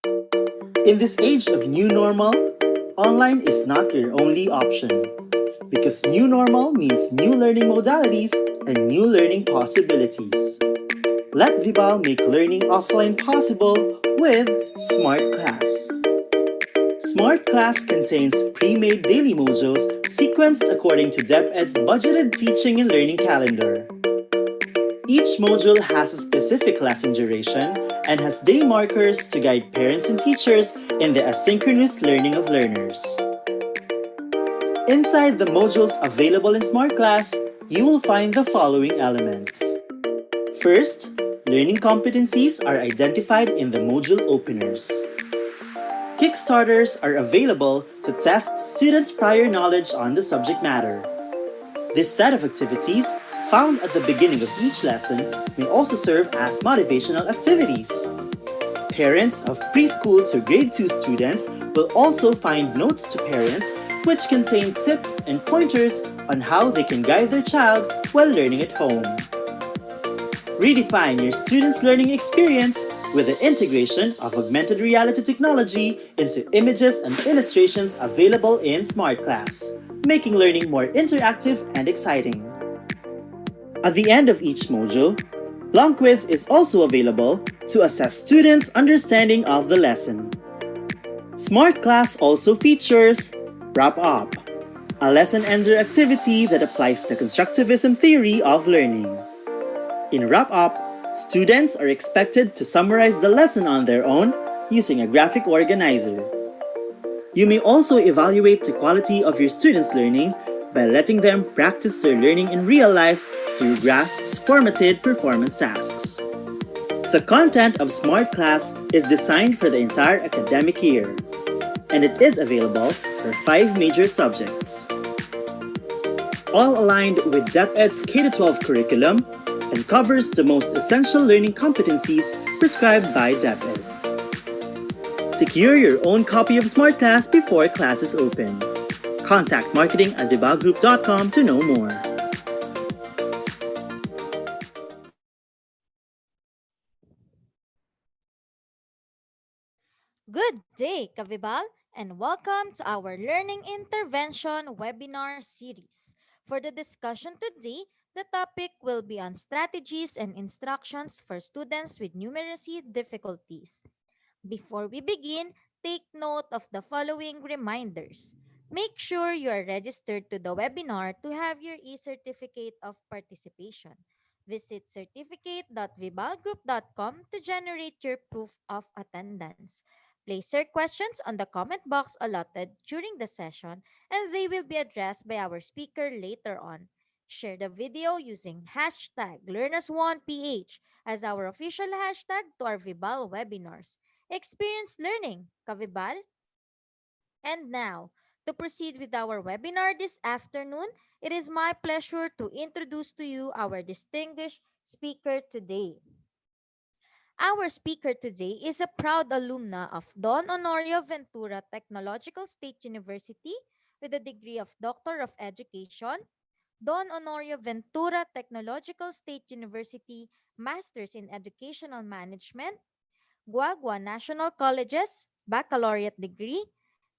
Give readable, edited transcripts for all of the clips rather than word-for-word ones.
In this age of new normal, online is not your only option. Because new normal means new learning modalities and new learning possibilities. Let Vibal make learning offline possible with Smart Class. Smart Class contains pre-made daily modules sequenced according to DepEd's budgeted teaching and learning calendar. Each module has a specific lesson duration and has day markers to guide parents and teachers in the asynchronous learning of learners. Inside the modules available in Smart Class, you will find the following elements. First, learning competencies are identified in the module openers. Kickstarters are available to test students' prior knowledge on the subject matter. This set of activities, found at the beginning of each lesson, may also serve as motivational activities. Parents of preschool to grade 2 students will also find notes to parents which contain tips and pointers on how they can guide their child while learning at home. Redefine your students' learning experience with the integration of augmented reality technology into images and illustrations available in Smart Class, making learning more interactive and exciting. At the end of each module, Long Quiz is also available to assess students' understanding of the lesson. Smart Class also features Wrap Up, a lesson ender activity that applies the constructivism theory of learning. In Wrap Up, students are expected to summarize the lesson on their own using a graphic organizer. You may also evaluate the quality of your students' learning by letting them practice their learning in real life through GRASP's formatted performance tasks. The content of Smart Class is designed for the entire academic year, and it is available for 5 major subjects. All aligned with DepEd's K-12 curriculum and covers the most essential learning competencies prescribed by DepEd. Secure your own copy of Smart Class before classes open. Contact marketing@dibalgroup.com to know more. Good day, Kavibal, and welcome to our Learning Intervention webinar series. For the discussion today, the topic will be on strategies and instructions for students with numeracy difficulties. Before we begin, take note of the following reminders. Make sure you are registered to the webinar to have your e-certificate of participation. Visit certificate.vibalgroup.com to generate your proof of attendance. Place your questions on the comment box allotted during the session and they will be addressed by our speaker later on. Share the video using hashtag LearnAsOnePH as our official hashtag to our Vibal webinars. Experience learning, Kavibal. And now, to proceed with our webinar this afternoon, it is my pleasure to introduce to you our distinguished speaker today. Our speaker today is a proud alumna of Don Honorio Ventura Technological State University with a degree of Doctor of Education, Don Honorio Ventura Technological State University Masters in Educational Management, Guagua National College's baccalaureate degree,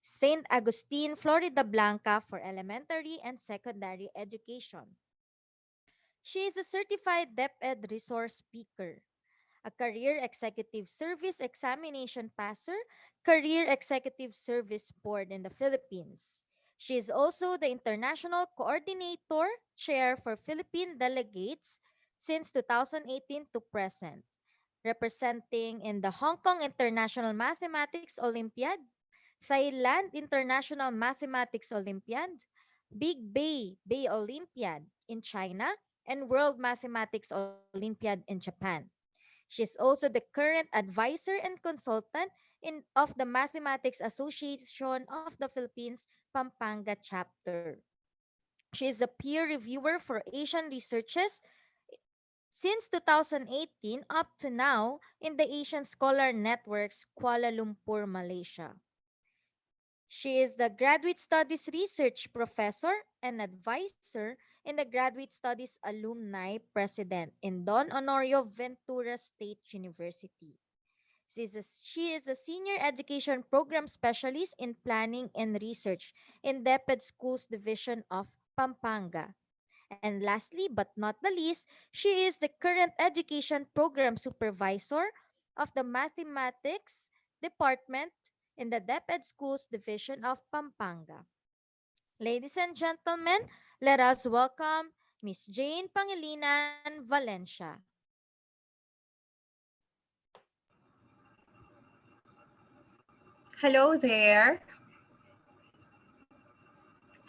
St. Agustin, Florida Blanca for elementary and secondary education. She is a certified DepEd resource speaker, a Career Executive Service Examination passer, Career Executive Service Board in the Philippines. She is also the International Coordinator Chair for Philippine Delegates since 2018 to present, representing in the Hong Kong International Mathematics Olympiad, Thailand International Mathematics Olympiad, Big Bay Olympiad in China, and World Mathematics Olympiad in Japan. She is also the current advisor and consultant of the Mathematics Association of the Philippines Pampanga chapter. She is a peer reviewer for Asian researches since 2018 up to now in the Asian Scholar Network's Kuala Lumpur, Malaysia. She is the Graduate Studies Research Professor and Advisor in the Graduate Studies Alumni President in Don Honorio Ventura State University. She is a senior education program specialist in planning and research in DepEd Schools Division of Pampanga. And lastly, but not the least, she is the current education program supervisor of the mathematics department in the DepEd Schools Division of Pampanga. Ladies and gentlemen, let us welcome Miss Jane Pangilinan Valencia. Hello there.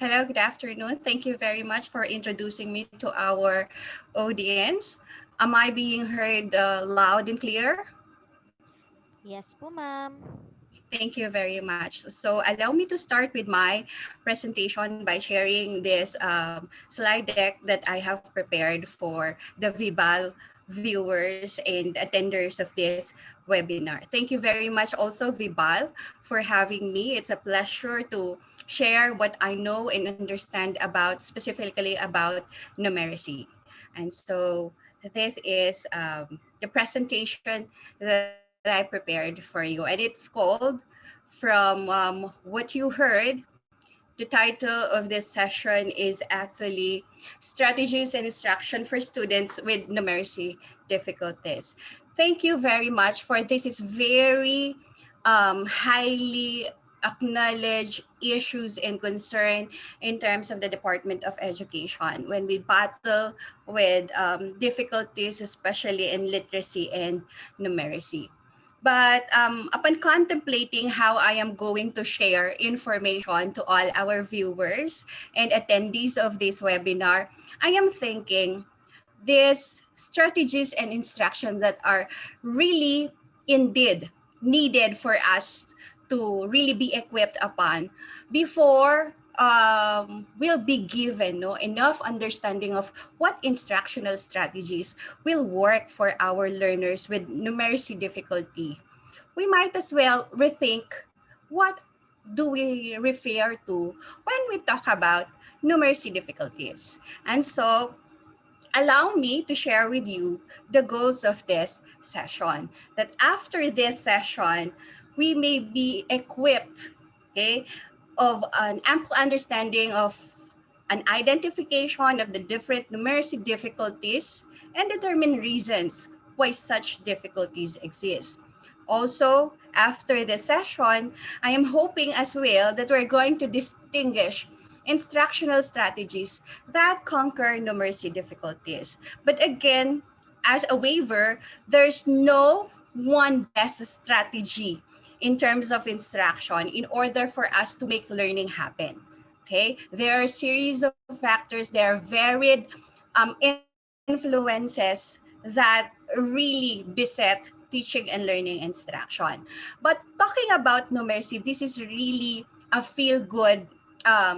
Hello, good afternoon. Thank you very much for introducing me to our audience. Am I being heard loud and clear? Yes po, ma'am. Thank you very much. So allow me to start with my presentation by sharing this slide deck that I have prepared for the VIBAL viewers and attenders of this webinar. Thank you very much also VIBAL for having me. It's a pleasure to share what I know and understand about specifically about numeracy. And so this is the presentation that I prepared for you, and it's called from what you heard. The title of this session is actually Strategies and Instruction for Students with Numeracy Difficulties. Thank you very much for this is very highly acknowledged issues and concern in terms of the Department of Education when we battle with difficulties, especially in literacy and numeracy. But upon contemplating how I am going to share information to all our viewers and attendees of this webinar, I am thinking these strategies and instructions that are really indeed needed for us to really be equipped upon before will be given enough understanding of what instructional strategies will work for our learners with numeracy difficulty. We might as well rethink what do we refer to when we talk about numeracy difficulties. And so allow me to share with you the goals of this session. That after this session, we may be equipped, okay, of an ample understanding of an identification of the different numeracy difficulties and determine reasons why such difficulties exist. Also, after the session, I am hoping as well that we're going to distinguish instructional strategies that conquer numeracy difficulties. But again, as a waiver, there's no one best strategy in terms of instruction in order for us to make learning happen. Okay, there are a series of factors, there are varied influences that really beset teaching and learning instruction. But talking about numeracy, this is really a feel good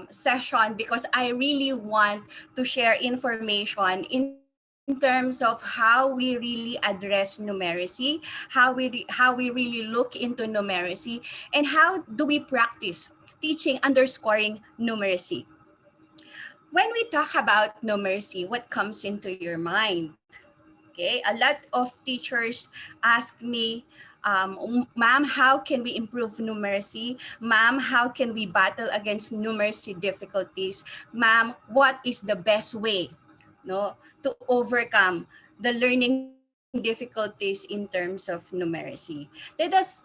session because I really want to share information in terms of how we really address numeracy, how we really look into numeracy, and how do we practice teaching underscoring numeracy. When we talk about numeracy, what comes into your mind? Okay, a lot of teachers ask me, ma'am, how can we improve numeracy? Ma'am, how can we battle against numeracy difficulties? Ma'am, what is the best way to overcome the learning difficulties in terms of numeracy? Let us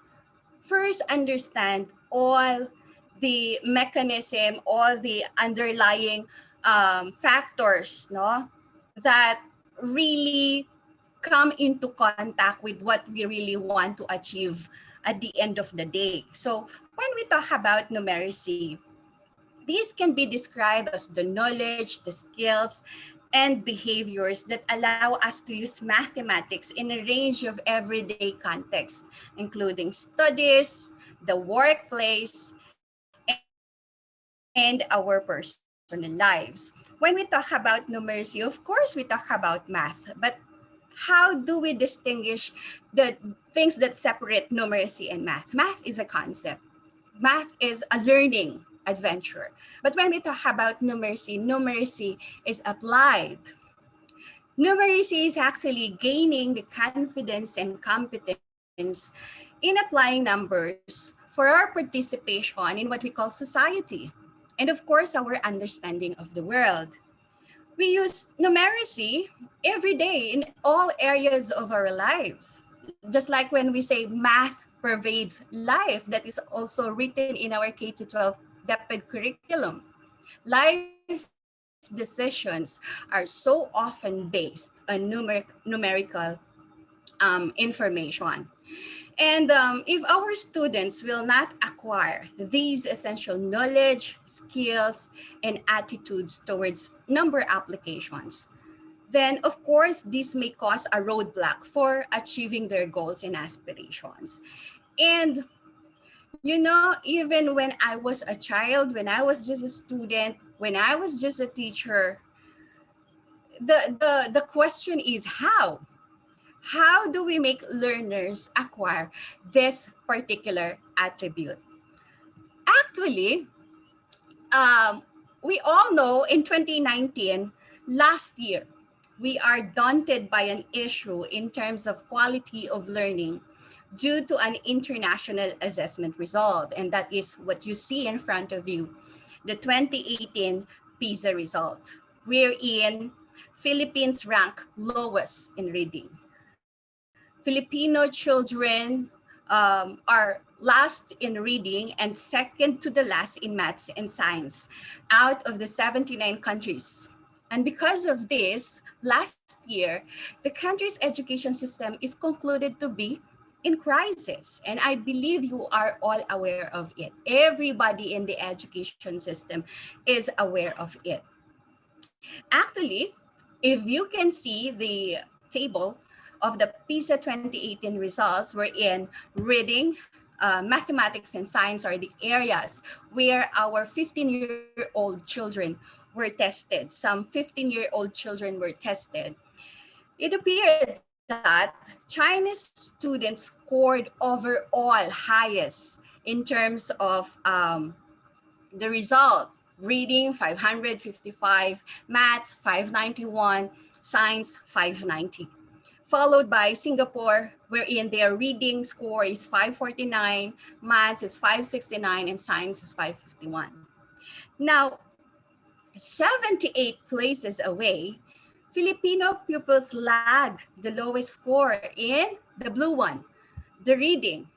first understand all the mechanism, all the underlying factors that really come into contact with what we really want to achieve at the end of the day. So when we talk about numeracy, these can be described as the knowledge, the skills, and behaviors that allow us to use mathematics in a range of everyday contexts, including studies, the workplace, and our personal lives. When we talk about numeracy, of course, we talk about math, but how do we distinguish the things that separate numeracy and math? Math is a concept. Math is a learning adventure. But when we talk about numeracy, numeracy is applied. Numeracy is actually gaining the confidence and competence students in applying numbers for our participation in what we call society, and of course, our understanding of the world. We use numeracy every day in all areas of our lives. Just like when we say math pervades life, that is also written in our K to 12 DepEd curriculum. Life decisions are so often based on numerical information. And if our students will not acquire these essential knowledge, skills, and attitudes towards number applications, then of course this may cause a roadblock for achieving their goals and aspirations. And even when I was a child, when I was just a student, when I was just a teacher, the question is how do we make learners acquire this particular attribute? Actually, we all know in 2019, last year, we are daunted by an issue in terms of quality of learning due to an international assessment result. And that is what you see in front of you, the 2018 PISA result, wherein Philippines rank lowest in reading. Filipino children are last in reading and second to the last in maths and science out of the 79 countries. And because of this, last year, the country's education system is concluded to be in crisis. And I believe you are all aware of it. Everybody in the education system is aware of it. Actually, if you can see the table of the PISA 2018 results, wherein reading, mathematics, and science are the areas where our 15-year-old children were tested. Some 15-year-old children were tested. It appeared that Chinese students scored overall highest in terms of the result. Reading 555, maths 591, science 590. Followed by Singapore, wherein their reading score is 549, maths is 569, and science is 551. Now, 78 places away, Filipino pupils lag the lowest score in the blue one, the reading,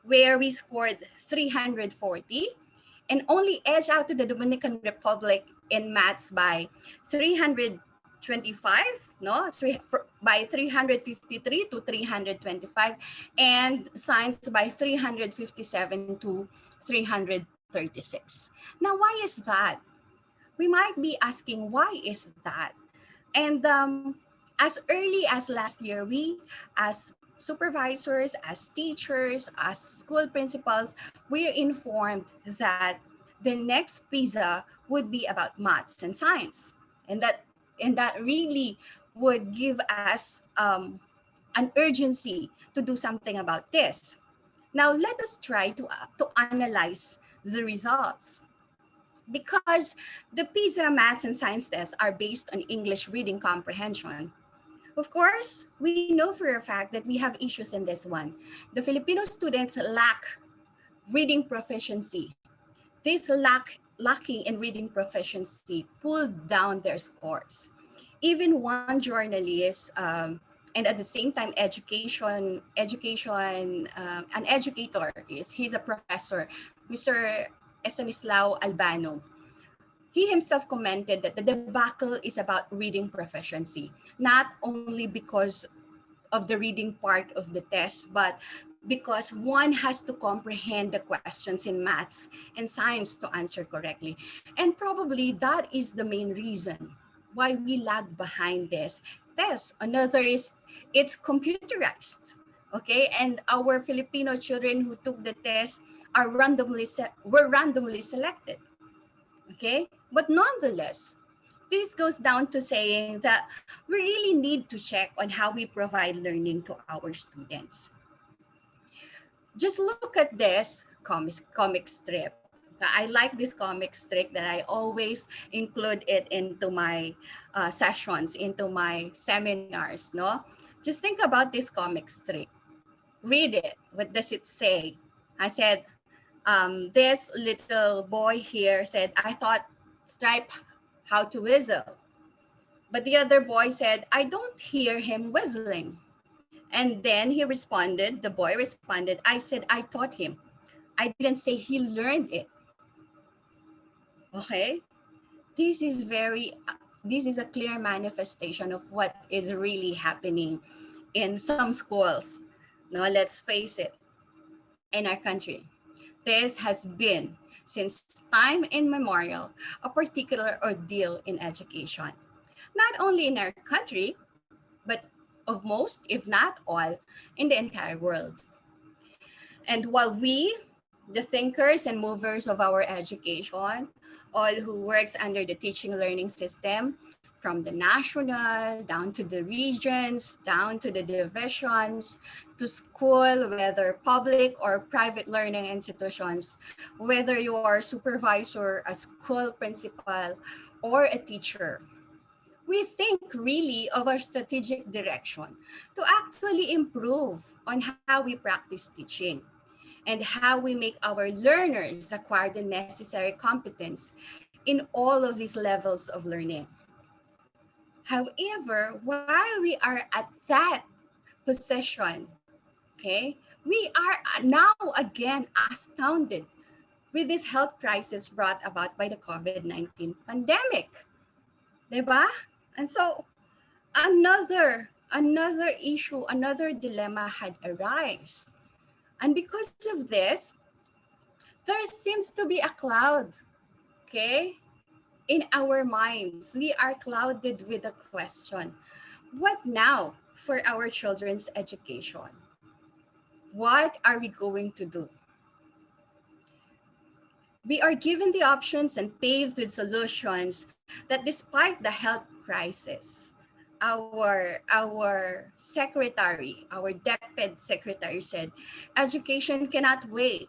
where we scored 340, and only edge out to the Dominican Republic in maths by 325, by 353 to 325, and science by 357 to 336. Now, why is that? We might be asking, why is that? And as early as last year, we as supervisors, as teachers, as school principals, we're informed that the next PISA would be about maths and science. And that really would give us an urgency to do something about this. Now, let us try to analyze the results. Because the PISA maths and science tests are based on English reading comprehension, of course, we know for a fact that we have issues in this one. The Filipino students lack reading proficiency. This lacking in reading proficiency pulled down their scores. Even one journalist and at the same time an educator he's a professor, Mr. Estanislao Albano. He himself commented that the debacle is about reading proficiency, not only because of the reading part of the test, but because one has to comprehend the questions in maths and science to answer correctly. And probably that is the main reason why we lag behind this test. Another is it's computerized, okay? And our Filipino children who took the test were randomly selected, okay? But nonetheless, this goes down to saying that we really need to check on how we provide learning to our students. Just look at this comic strip. I like this comic strip that I always include it into my sessions, into my seminars. No, just think about this comic strip. read it. What does it say? I said, this little boy here said, I thought Stripe how to whistle. But the other boy said, I don't hear him whistling. And then he responded, the boy responded, I said, I taught him. I didn't say he learned it. Okay? This is this is a clear manifestation of what is really happening in some schools. No, let's face it, in our country. This has been, since time immemorial, a particular ordeal in education. Not only in our country, but of most, if not all, in the entire world. And while we, the thinkers and movers of our education, all who works under the teaching learning system, from the national down to the regions, down to the divisions, to school, whether public or private learning institutions, whether you are a supervisor, a school principal, or a teacher, we think really of our strategic direction to actually improve on how we practice teaching and how we make our learners acquire the necessary competence in all of these levels of learning. However, while we are at that position, okay, we are now again astounded with this health crisis brought about by the COVID-19 pandemic. Diba? And so another issue, another dilemma had arisen. And because of this, there seems to be a cloud, okay, in our minds. We are clouded with a question. What now for our children's education? What are we going to do? We are given the options and paved with solutions that despite the health crisis, our secretary, our DepEd secretary said, education cannot wait.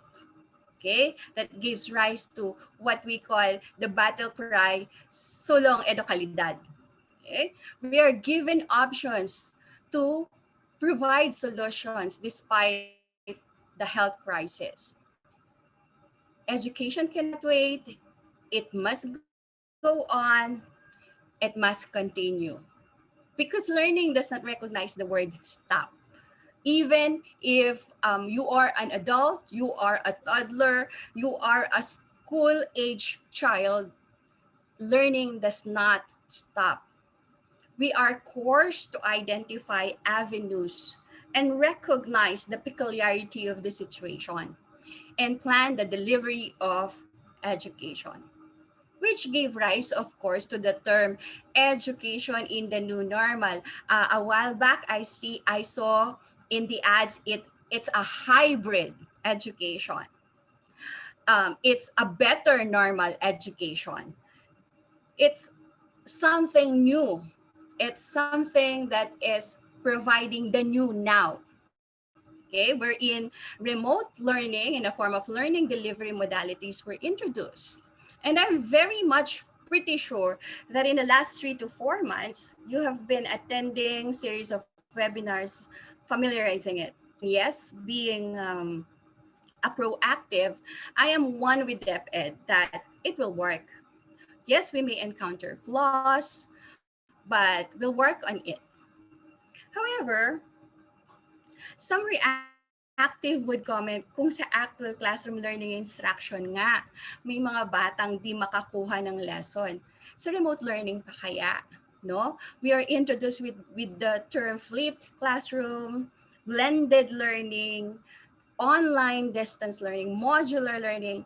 Okay, that gives rise to what we call the battle cry, sulong edukalidad. Okay, we are given options to provide solutions despite the health crisis. Education cannot wait. It must go on. It must continue. Because learning does not recognize the word stop. Even if you are an adult, you are a toddler, you are a school age child, learning does not stop. We are course to identify avenues and recognize the peculiarity of the situation and plan the delivery of education, which gave rise, of course, to the term education in the new normal. A while back, I saw in the ads it's a hybrid education. It's a better normal education. It's something new. It's something that is providing the new now. Okay, wherein remote learning in a form of learning delivery modalities were introduced. And I'm very much pretty sure that in the last 3 to 4 months, you have been attending series of webinars familiarizing it. And yes, being a proactive, I am one with DepEd that it will work. Yes, we may encounter flaws, but we'll work on it. However, some reactive would comment, kung sa actual classroom learning instruction nga, may mga batang di makakuha ng lesson. Sa remote learning pa kaya? No? We are introduced with the term flipped classroom, blended learning, online distance learning, modular learning.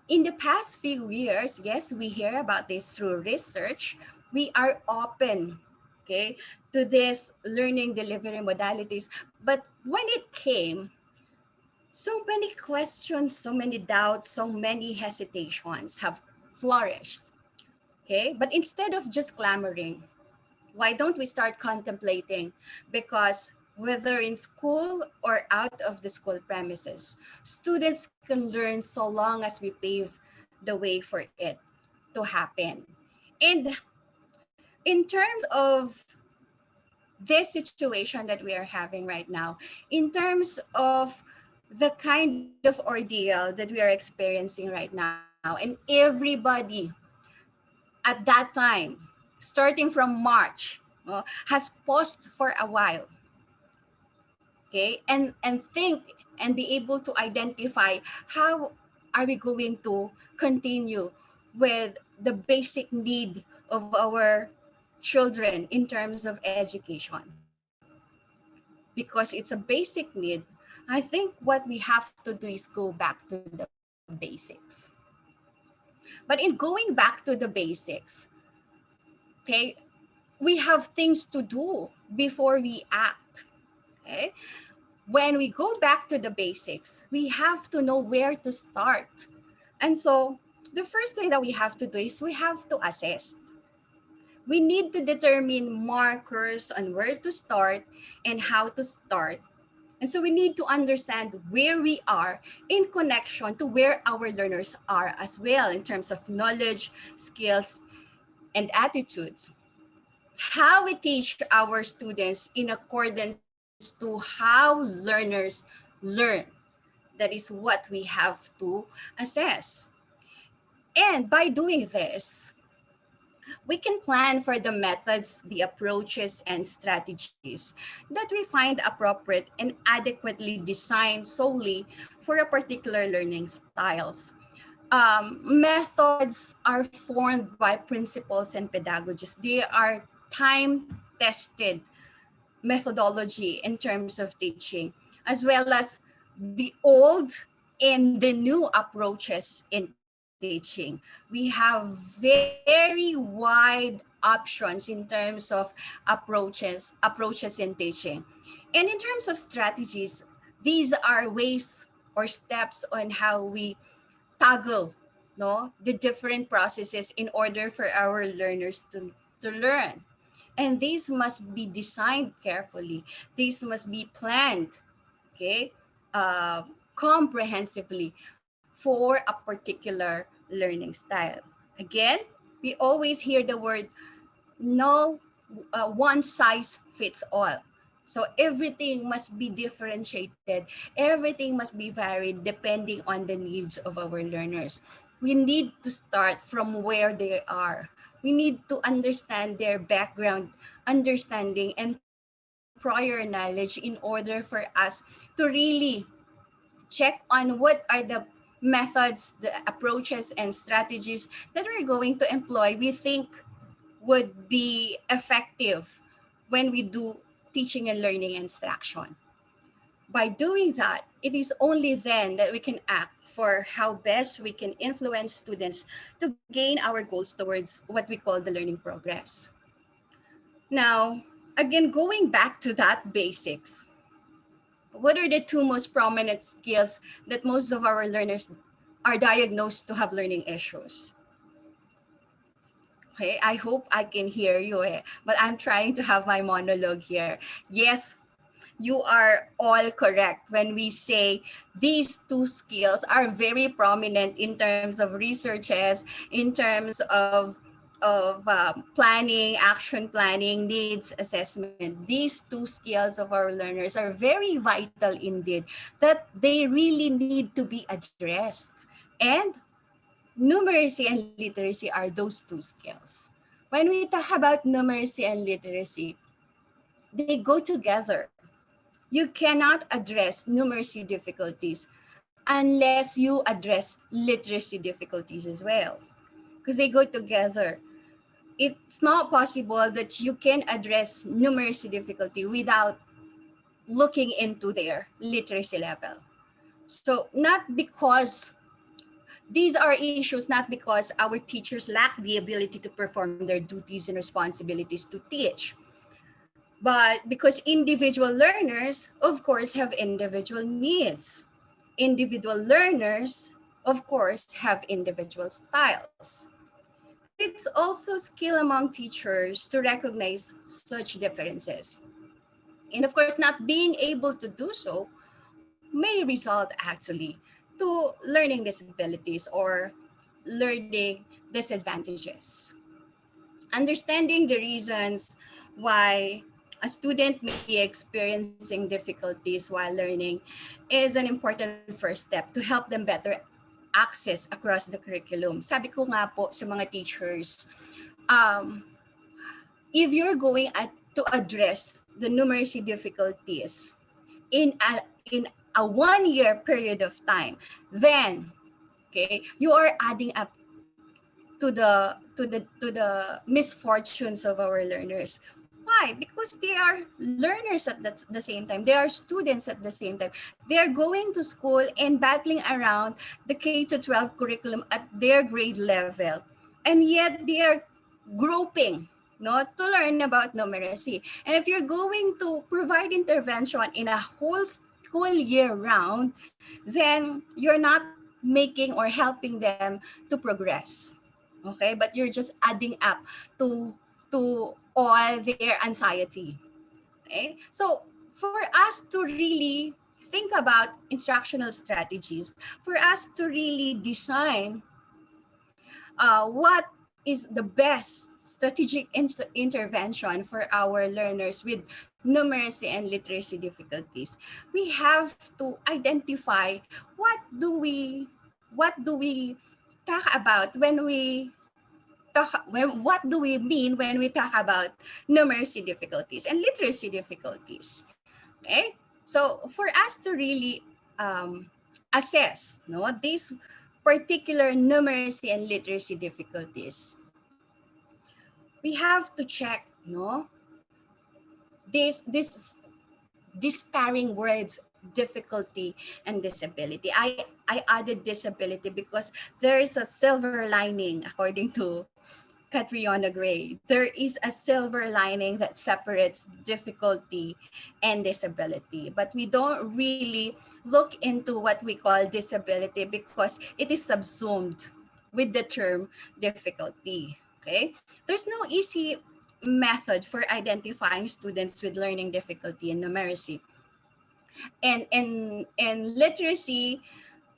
In the past few years, yes, we hear about this through research. We are open, okay, to this learning delivery modalities. But when it came, so many questions, so many doubts, so many hesitations have flourished. Okay, but instead of just clamoring, why don't we start contemplating? Because whether in school or out of the school premises, students can learn so long as we pave the way for it to happen. And in terms of this situation that we are having right now in terms of the kind of ordeal that we are experiencing right now. And everybody at that time, starting from March, has paused for a while, okay, and think and be able to identify how are we going to continue with the basic need of our children in terms of education, because it's a basic need. I think what we have to do is go back to the basics. But in going back to the basics, okay, we have things to do before we act. Okay, when we go back to the basics, we have to know where to start. And so the first thing that we have to do is we have to assess. We need to determine markers on where to start and how to start. And so we need to understand where we are in connection to where our learners are as well in terms of knowledge, skills, and attitudes. How we teach our students in accordance to how learners learn. That is what we have to assess. And by doing this, we can plan for the methods, the approaches, and strategies that we find appropriate and adequately designed solely for a particular learning styles. Methods are formed by principles and pedagogies. They are time-tested methodology in terms of teaching, as well as the old and the new approaches in teaching. We have very wide options in terms of approaches in teaching. And in terms of strategies, these are ways or steps on how we toggle the different processes in order for our learners to learn. And these must be designed carefully. These must be planned, okay, comprehensively for a particular learning style. Again, we always hear the word no one size fits all. So everything must be differentiated. Everything must be varied depending on the needs of our learners. We need to start from where they are. We need to understand their background, understanding, and prior knowledge in order for us to really check on what are the methods, the approaches, and strategies that we're going to employ. We think would be effective when we do teaching and learning instruction. By doing that, it is only then that we can act for how best we can influence students to gain our goals towards what we call the learning progress. Now, again, going back to that basics, what are the two most prominent skills that most of our learners are diagnosed to have learning issues? Okay, I hope I can hear you, but I'm trying to have my monologue here. Yes, you are all correct when we say these two skills are very prominent in terms of researches, in terms of planning, action planning, needs assessment. These two skills of our learners are very vital indeed, that they really need to be addressed. And numeracy and literacy are those two skills. When we talk about numeracy and literacy, they go together. You cannot address numeracy difficulties unless you address literacy difficulties as well, because they go together. It's not possible that you can address numeracy difficulty without looking into their literacy level. So not because these are issues, not because our teachers lack the ability to perform their duties and responsibilities to teach, but because individual learners, of course, have individual needs. Individual learners, of course, have individual styles. But it's also skill among teachers to recognize such differences. And of course, not being able to do so may result actually to learning disabilities or learning disadvantages. Understanding the reasons why a student may be experiencing difficulties while learning is an important first step to help them better access across the curriculum. Sabi ko nga po sa mga teachers, um, if you're going to address the numeracy difficulties in a 1 year period of time, then okay, you are adding up to the misfortunes of our learners. Why? Because they are learners at the same time. They are students at the same time. They are going to school and battling around the K to 12 curriculum at their grade level. And yet they are groping, no, to learn about numeracy. And if you're going to provide intervention in a whole school year round, then you're not making or helping them to progress. Okay, but you're just adding up to all their anxiety. Okay, so for us to really think about instructional strategies, for us to really design what is the best strategic intervention for our learners with numeracy and literacy difficulties, we have to identify what do we talk about when we what do we mean when we talk about numeracy difficulties and literacy difficulties. Okay, so for us to really assess, no, these particular numeracy and literacy difficulties, we have to check, no, these pairing words, difficulty and disability. I added disability because there is a silver lining, according to Catriona Gray. There is a silver lining that separates difficulty and disability, but we don't really look into what we call disability because it is subsumed with the term difficulty. Okay, there's no easy method for identifying students with learning difficulty in numeracy. And in literacy,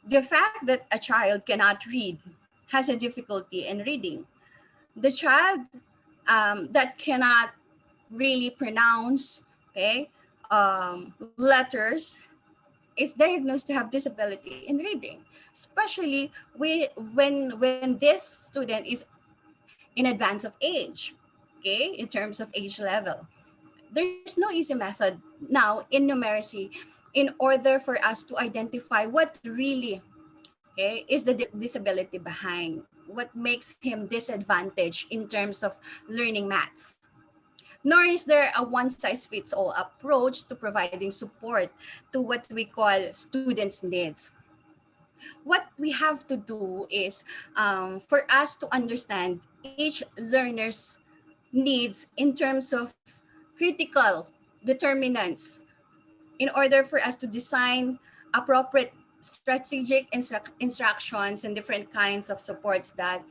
the fact that a child cannot read has a difficulty in reading. The child that cannot really pronounce, okay, letters is diagnosed to have disability in reading, especially when this student is in advance of age, okay, in terms of age level. There's no easy method now in numeracy in order for us to identify what really, okay, is the disability behind, what makes him disadvantaged in terms of learning maths. Nor is there a one-size-fits-all approach to providing support to what we call students' needs. What we have to do is for us to understand each learner's needs in terms of critical determinants in order for us to design appropriate strategic instructions and different kinds of supports that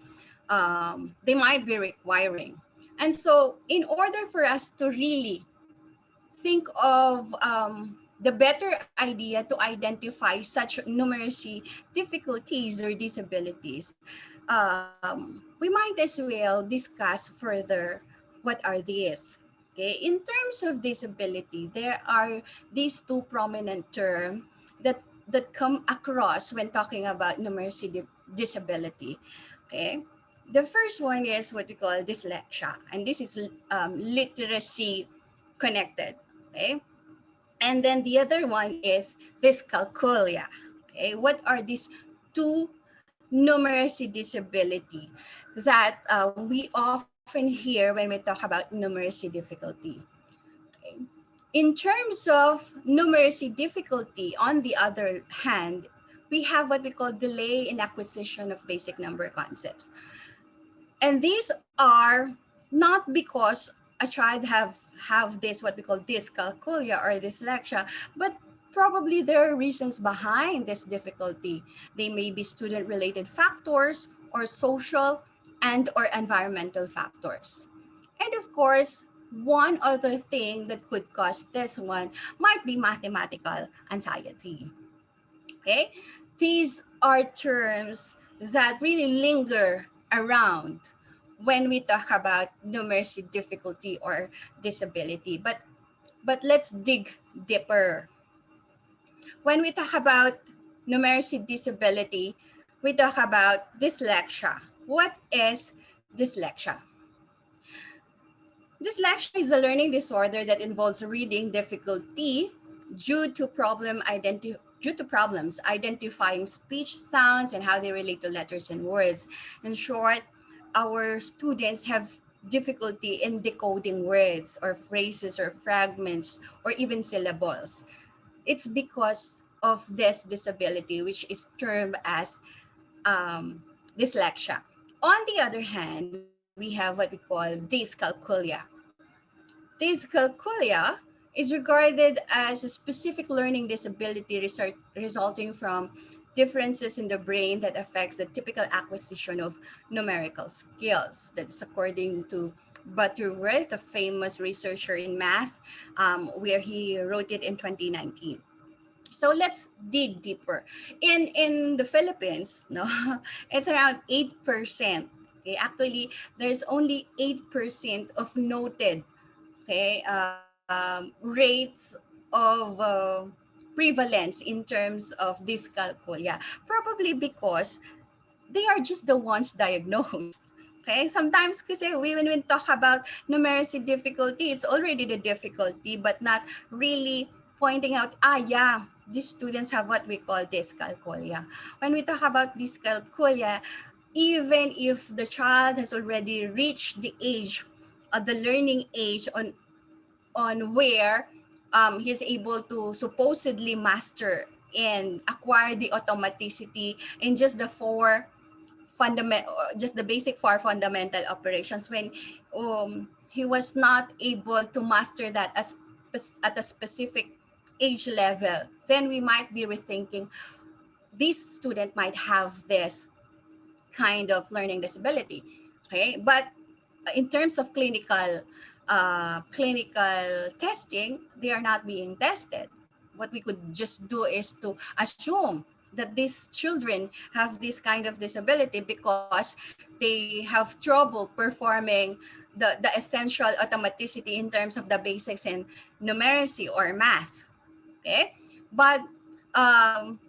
they might be requiring. And so in order for us to really think of the better idea to identify such numeracy difficulties or disabilities, we might as well discuss further what are these. Okay, in terms of disability, there are these two prominent terms that come across when talking about numeracy disability. Okay, the first one is what we call dyslexia, and this is literacy connected. Okay, and then the other one is dyscalculia. Okay, what are these two numeracy disability that we often hear when we talk about numeracy difficulty? Okay. In terms of numeracy difficulty, on the other hand, we have what we call delay in acquisition of basic number concepts. And these are not because a child have this what we call dyscalculia or dyslexia, but probably there are reasons behind this difficulty. They may be student-related factors or social and or environmental factors. And of course, one other thing that could cause this one might be mathematical anxiety. Okay? These are terms that really linger around when we talk about numeracy difficulty or disability. But But let's dig deeper. When we talk about numeracy disability, we talk about dyslexia. What is dyslexia? Dyslexia is a learning disorder that involves reading difficulty due to due to problems identifying speech sounds and how they relate to letters and words. In short, our students have difficulty in decoding words or phrases or fragments or even syllables. It's because of this disability, which is termed as um, dyslexia. On the other hand, we have what we call dyscalculia. Dyscalculia is regarded as a specific learning disability resulting from differences in the brain that affects the typical acquisition of numerical skills. That's according to Butterworth, a famous researcher in math, where he wrote it in 2019. So let's dig deeper. In the Philippines, no, it's around 8%. Okay, actually, there's only 8% of noted, okay, rates of prevalence in terms of dyscalculia. Probably because they are just the ones diagnosed. Okay, sometimes kasi when we talk about numeracy difficulty, it's already the difficulty, but not really pointing out, yeah, these students have what we call dyscalculia. When we talk about dyscalculia, even if the child has already reached the age, the learning age on where he's able to supposedly master and acquire the automaticity in just the just the basic four fundamental operations, when he was not able to master that at a specific age level, then we might be rethinking this student might have this kind of learning disability. Okay, but in terms of clinical testing, they are not being tested. What we could just do is to assume that these children have this kind of disability because they have trouble performing the essential automaticity in terms of the basics in numeracy or math. Okay, but um,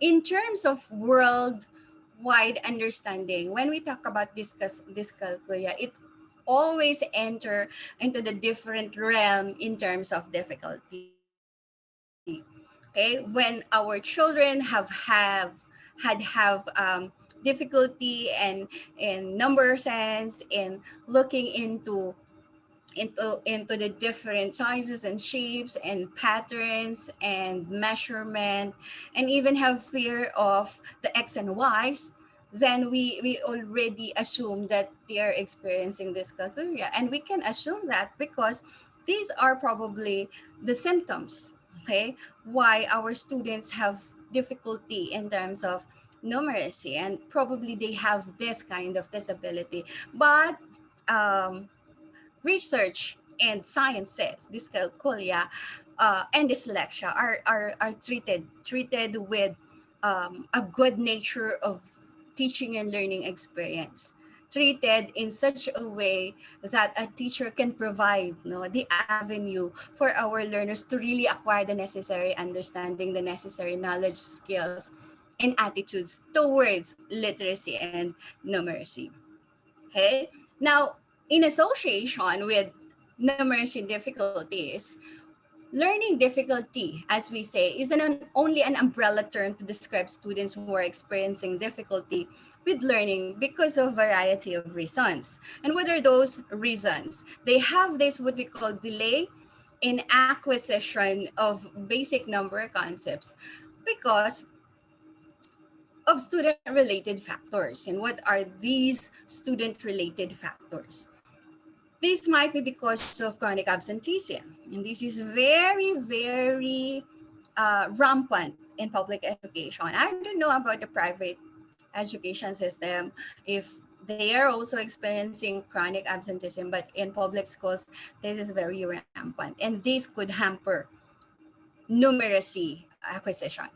in terms of worldwide understanding, when we talk about dyscalculia, it always enter into the different realm in terms of difficulty. Okay, when our children have difficulty and in number sense in looking into the different sizes and shapes and patterns and measurement, and even have fear of the x and y's, then we already assume that they are experiencing dyscalculia, and we can assume that because these are probably the symptoms, okay, why our students have difficulty in terms of numeracy, and probably they have this kind of disability. But um, research and science says dyscalculia and dyslexia are treated with a good nature of teaching and learning experience, treated in such a way that a teacher can provide, no, the avenue for our learners to really acquire the necessary understanding, the necessary knowledge, skills, and attitudes towards literacy and numeracy. Okay. Now, in association with numeracy difficulties, learning difficulty, as we say, is only an umbrella term to describe students who are experiencing difficulty with learning because of variety of reasons. And what are those reasons? They have this what we call delay in acquisition of basic number concepts because of student-related factors. And what are these student-related factors? This might be because of chronic absenteeism. And this is very, very rampant in public education. I don't know about the private education system if they are also experiencing chronic absenteeism, but in public schools, this is very rampant. And this could hamper numeracy acquisition.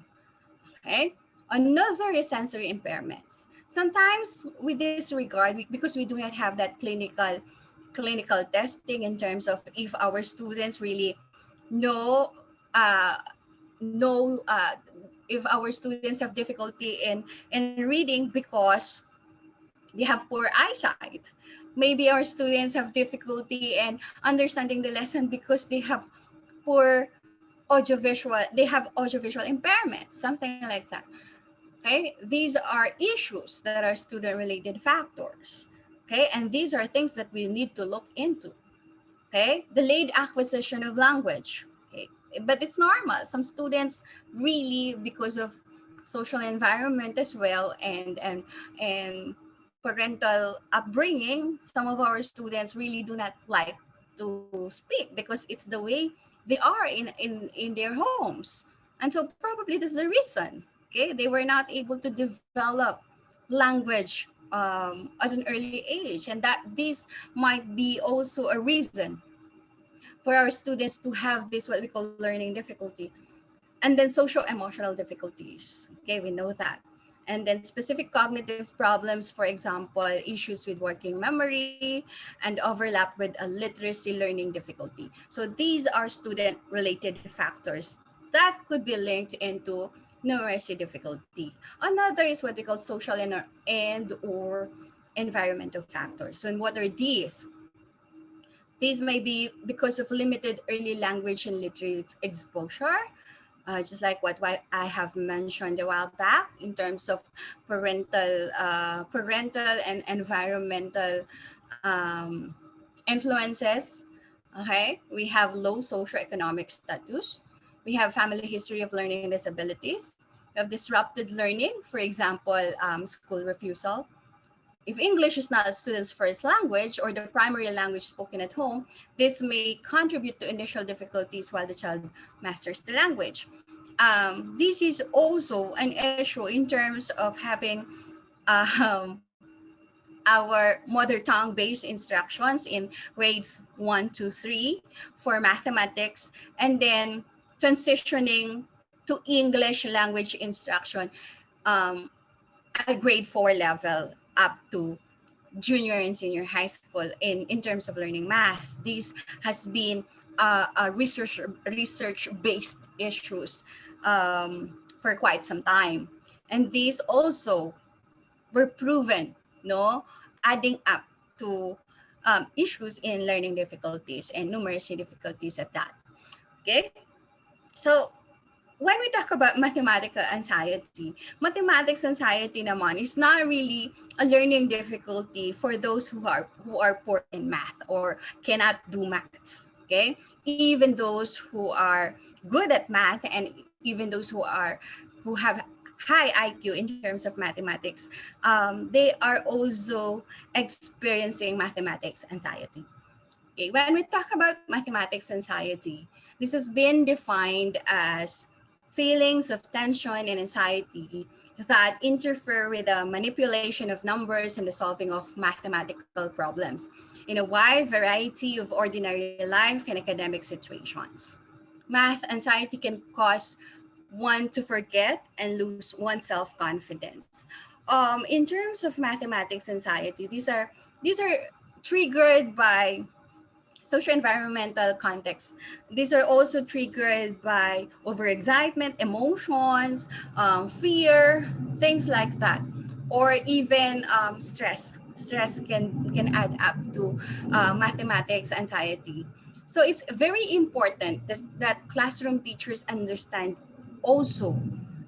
Okay? Another is sensory impairments. Sometimes we disregard because we do not have that clinical testing in terms of if our students really no uh, no if our students have difficulty in reading because they have poor eyesight. Maybe our students have difficulty in understanding the lesson because they have poor audiovisual impairment, something like that. Okay, these are issues that are student related factors. Okay, and these are things that we need to look into. Okay, delayed acquisition of language. Okay, but it's normal. Some students really, because of social environment as well, and parental upbringing, some of our students really do not like to speak because it's the way they are in their homes. And so probably that's the reason. Okay, they were not able to develop language at an early age, and that this might be also a reason for our students to have this what we call learning difficulty. And then social emotional difficulties, okay, we know that. And then specific cognitive problems, for example, issues with working memory and overlap with a literacy learning difficulty. So these are student related factors that could be linked into numeracy difficulty. Another is what we call social and or environmental factors. So and what are these? These may be because of limited early language and literary exposure, just like what I have mentioned a while back in terms of parental and environmental um, influences. Okay, we have low socioeconomic status. We have family history of learning disabilities. We have disrupted learning, for example, school refusal. If English is not a student's first language or the primary language spoken at home, this may contribute to initial difficulties while the child masters the language. This is also an issue in terms of having um, our mother tongue based instructions in grades 1 to 3 for mathematics, and then transitioning to English language instruction um, at grade 4 level up to junior and senior high school in terms of learning math. This has been a research based issues for quite some time, and these also were proven, no, adding up to issues in learning difficulties and numeracy difficulties at that. Okay, so when we talk about mathematics anxiety naman is not really a learning difficulty for those who are poor in math or cannot do maths. Okay, even those who are good at math and even those who have high IQ in terms of mathematics, they are also experiencing mathematics anxiety. Okay, when we talk about mathematics anxiety, this has been defined as feelings of tension and anxiety that interfere with the manipulation of numbers and the solving of mathematical problems in a wide variety of ordinary life and academic situations. Math anxiety can cause one to forget and lose one's self-confidence. In terms of mathematics anxiety, these are triggered by socio-environmental context. These are also triggered by overexcitement, emotions, fear, things like that, or even stress. Stress can add up to mathematics anxiety. So it's very important that classroom teachers understand also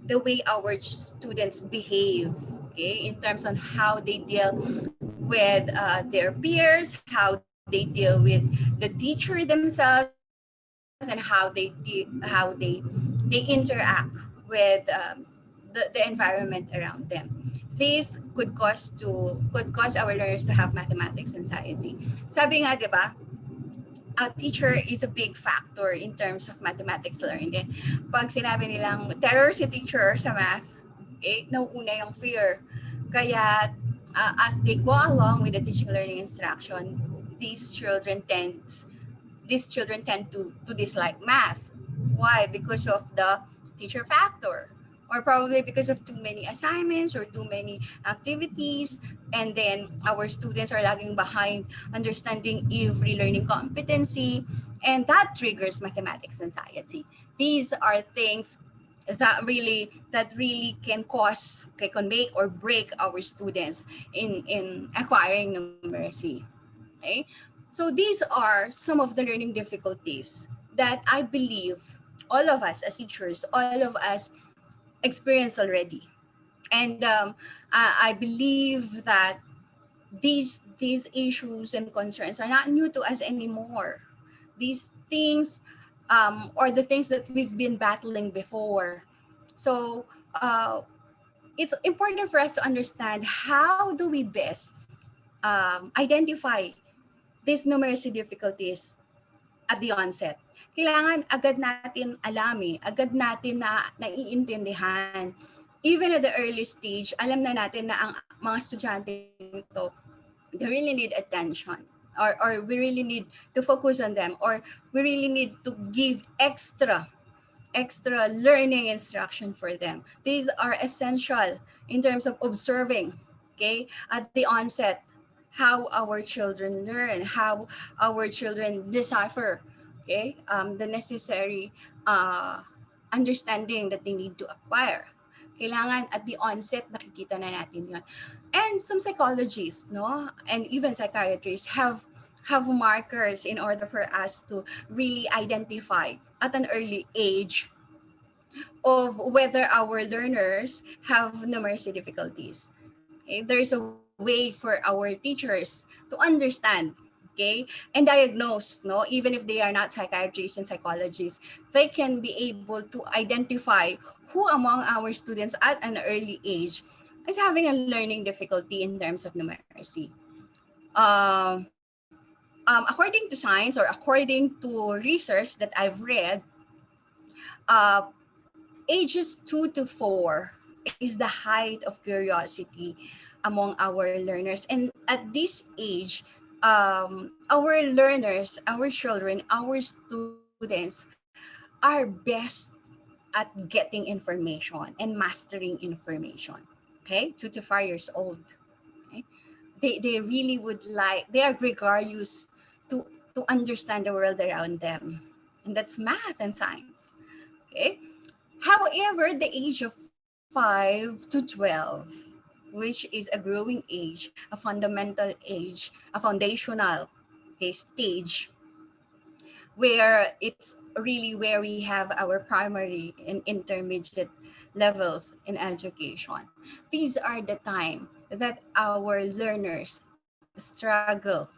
the way our students behave, okay, in terms on how they deal with their peers, how they deal with the teacher themselves, and how they interact with the environment around them. This could cause our learners to have mathematics anxiety. Sabi nga, 'di ba? A teacher is a big factor in terms of mathematics learning. Pag sinabi nilang terror si teacher sa math, nauuna yung fear. Kaya as they go along with the teaching learning instruction, these children tend to dislike math. Why? Because of the teacher factor. or probably because of too many assignments or too many activities, and then our students are lagging behind understanding every learning competency, and that triggers mathematics anxiety. These are things that really can make or break our students in acquiring numeracy. Okay, so these are some of the learning difficulties that I believe all of us as teachers, all of us experience already. And I believe that these issues and concerns are not new to us anymore. These things, or the things that we've been battling before. So it's important for us to understand how do we best identify these numeracy difficulties at the onset. Kailangan agad natin alam agad natin na naiintindihan. Even at the early stage, alam na natin na ang mga estudyante to, they really need attention. Or we really need to focus on them, or we really need to give extra learning instruction for them. These are essential in terms of observing, okay, at the onset, how our children learn, how our children decipher, okay, the necessary uh, understanding that they need to acquire. Kailangan at the onset nakikita na natin yon. And some psychologists, no, and even psychiatrists have markers in order for us to really identify at an early age of whether our learners have numeracy difficulties. Okay? There's a way for our teachers to understand, okay, and diagnose, no, even if they are not psychiatrists and psychologists, they can be able to identify who among our students at an early age is having a learning difficulty in terms of numeracy. According to science, or according to research that I've read, uh, ages 2 to 4 is the height of curiosity among our learners. And at this age, our learners, our children, our students are best at getting information and mastering information. Okay, 2 to 4 years old. Okay? They really would like, they are gregarious to understand the world around them. And that's math and science. Okay. However, the age of 5 to 12, which is a growing age, a fundamental age, a foundational, okay, stage, where it's really where we have our primary and intermediate levels in education. These are the time that our learners struggle,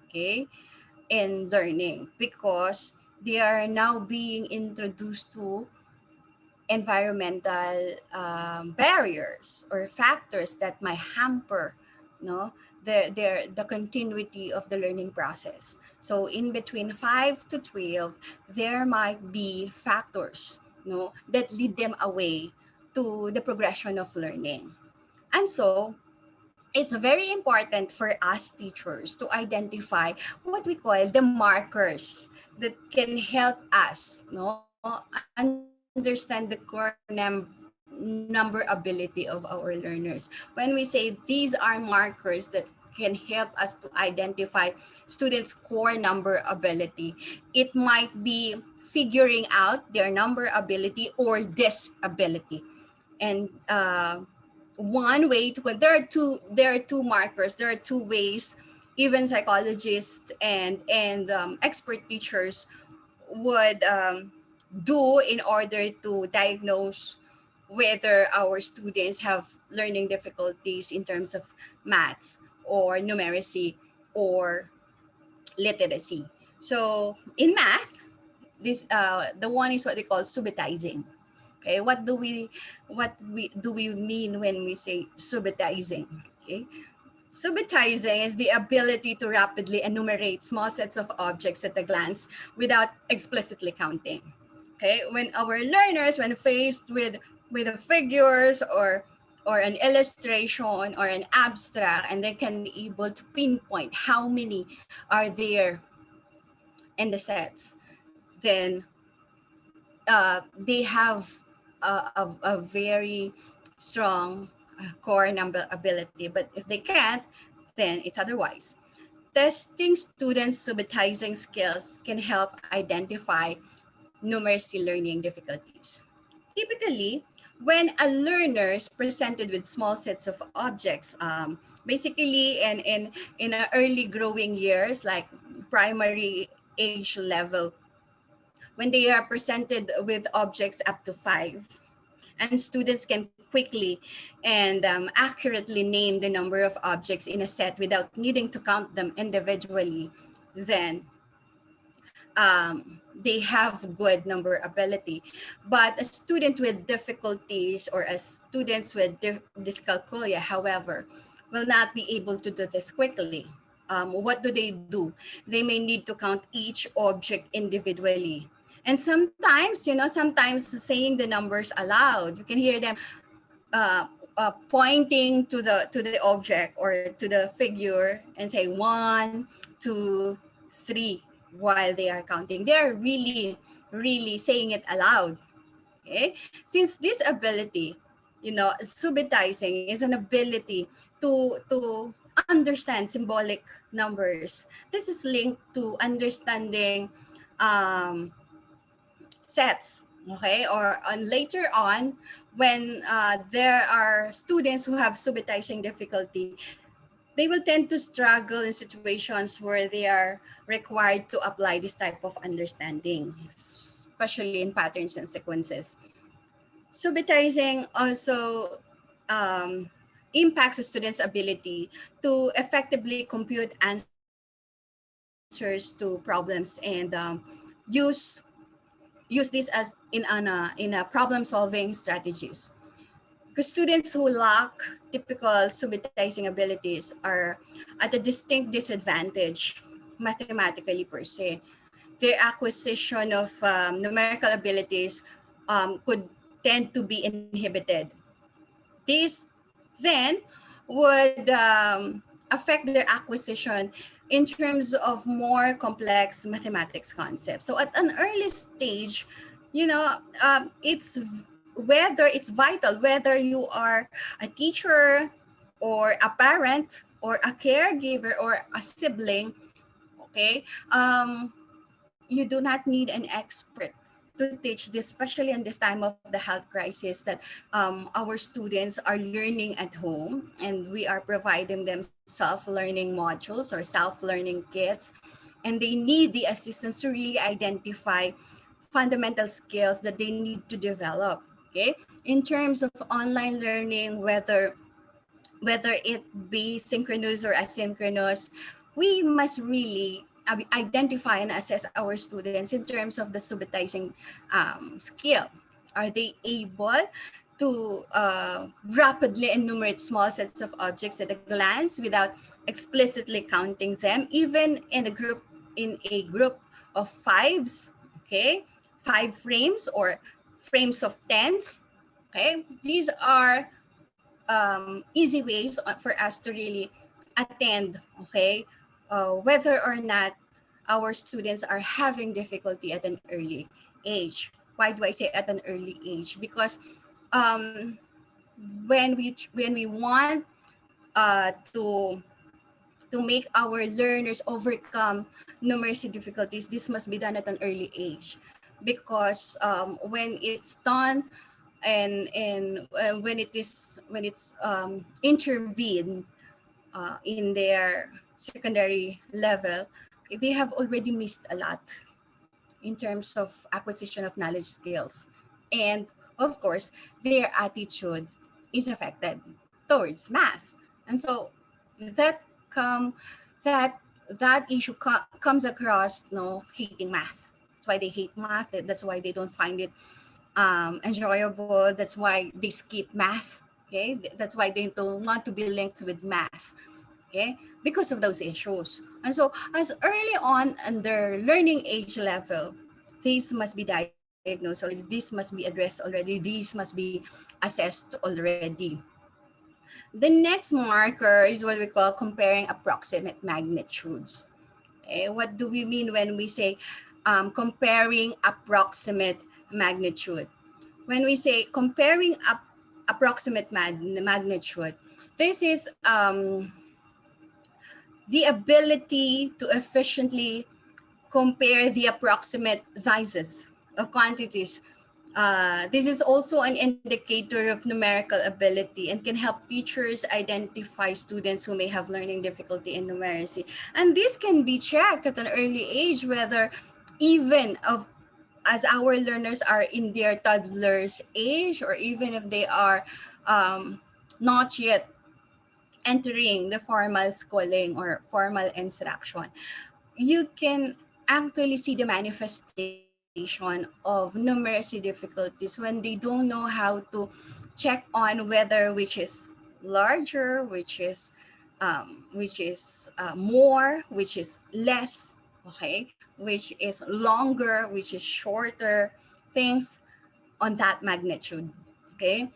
okay, in learning, because they are now being introduced to environmental barriers or factors that might hamper, no, the continuity of the learning process. So in between 5 to 12, there might be factors, no, that lead them away to the progression of learning. And so it's very important for us teachers to identify what we call the markers that can help us, no, understand the core number ability of our learners. When we say these are markers that can help us to identify students' core number ability, it might be figuring out their number ability or disability. And one way to, there are two markers, there are two ways even psychologists and expert teachers would do in order to diagnose whether our students have learning difficulties in terms of math or numeracy or literacy. So in math, this the one is what we call subitizing. Okay, what we mean when we say subitizing? Okay, subitizing is the ability to rapidly enumerate small sets of objects at a glance without explicitly counting. Okay, when our learners, when faced with the figures or an illustration or an abstract, and they can be able to pinpoint how many are there in the sets, then they have a very strong core number ability. But if they can't, then it's otherwise. Testing students' subitizing skills can help identify numeracy learning difficulties. Typically, when a learner is presented with small sets of objects, basically in early growing years, like primary age level, when they are presented with objects up to five, and students can quickly and accurately name the number of objects in a set without needing to count them individually, then they have good number ability. But a student with difficulties or a students with dyscalculia, however, will not be able to do this quickly. What do they do? They may need to count each object individually. And sometimes, sometimes saying the numbers aloud, you can hear them uh, pointing to the object or to the figure and say 1, 2, 3 while they are counting. They are really, really saying it aloud. Okay, since this ability, subitizing is an ability to understand symbolic numbers. This is linked to understanding um, sets, okay, or later on when there are students who have subitizing difficulty, they will tend to struggle in situations where they are required to apply this type of understanding, especially in patterns and sequences. Subitizing also um, impacts a student's ability to effectively compute answers to problems and use this as in a problem solving strategies. Because students who lack typical subitizing abilities are at a distinct disadvantage mathematically per se. Their acquisition of numerical abilities could tend to be inhibited. This then would affect their acquisition in terms of more complex mathematics concepts. So at an early stage, whether it's vital, whether you are a teacher or a parent or a caregiver or a sibling, okay, you do not need an expert to teach this, especially in this time of the health crisis that our students are learning at home and we are providing them self-learning modules or self-learning kits, and they need the assistance to really identify fundamental skills that they need to develop. Okay, in terms of online learning, whether it be synchronous or asynchronous, we must really identify and assess our students in terms of the subitizing skill. Are they able to rapidly enumerate small sets of objects at a glance without explicitly counting them, even in a group of fives? Okay, 5 frames or frames of tens. Okay, these are easy ways for us to really attend, okay, whether or not our students are having difficulty at an early age. Why do I say at an early age? Because um, when we want to make our learners overcome numeracy difficulties, this must be done at an early age, because when it's done and when it's intervened in their secondary level, they have already missed a lot in terms of acquisition of knowledge skills, and of course their attitude is affected towards math. And so that come that that issue comes across, hating math. That's why they hate math. That's why they don't find it enjoyable. That's why they skip math. Okay, that's why they don't want to be linked with math. Okay, because of those issues. And so as early on in their learning age level, these must be diagnosed already, this must be addressed already, these must be assessed already. The next marker is what we call comparing approximate magnitudes. Okay, what do we mean when we say comparing approximate magnitude? when we say comparing up approximate magnitude, this is the ability to efficiently compare the approximate sizes of quantities. This is also an indicator of numerical ability and can help teachers identify students who may have learning difficulty in numeracy. And this can be checked at an early age, whether even of as our learners are in their toddler's age, or even if they are not yet entering the formal schooling or formal instruction, you can actually see the manifestation of numeracy difficulties when they don't know how to check on whether which is larger, which is more, which is less, okay, which is longer, which is shorter, things on that magnitude. Okay,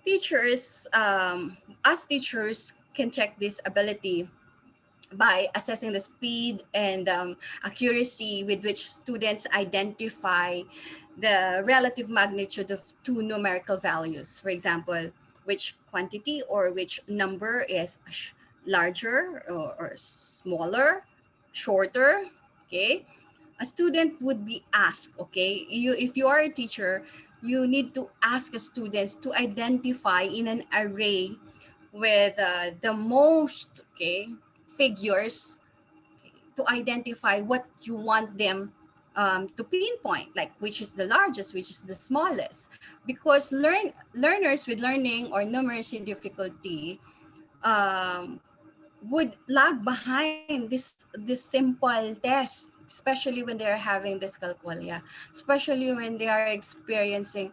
teachers, us teachers can check this ability by assessing the speed and accuracy with which students identify the relative magnitude of two numerical values. For example, which quantity or which number is larger or smaller, shorter. Okay, a student would be asked, okay, you, if you are a teacher, you need to ask the students to identify in an array with the most, okay, figures, to identify what you want them to pinpoint, like which is the largest, which is the smallest, because learners with learning or numeracy difficulty um, would lag behind this simple test, especially when they're having dyscalculia, especially when they are experiencing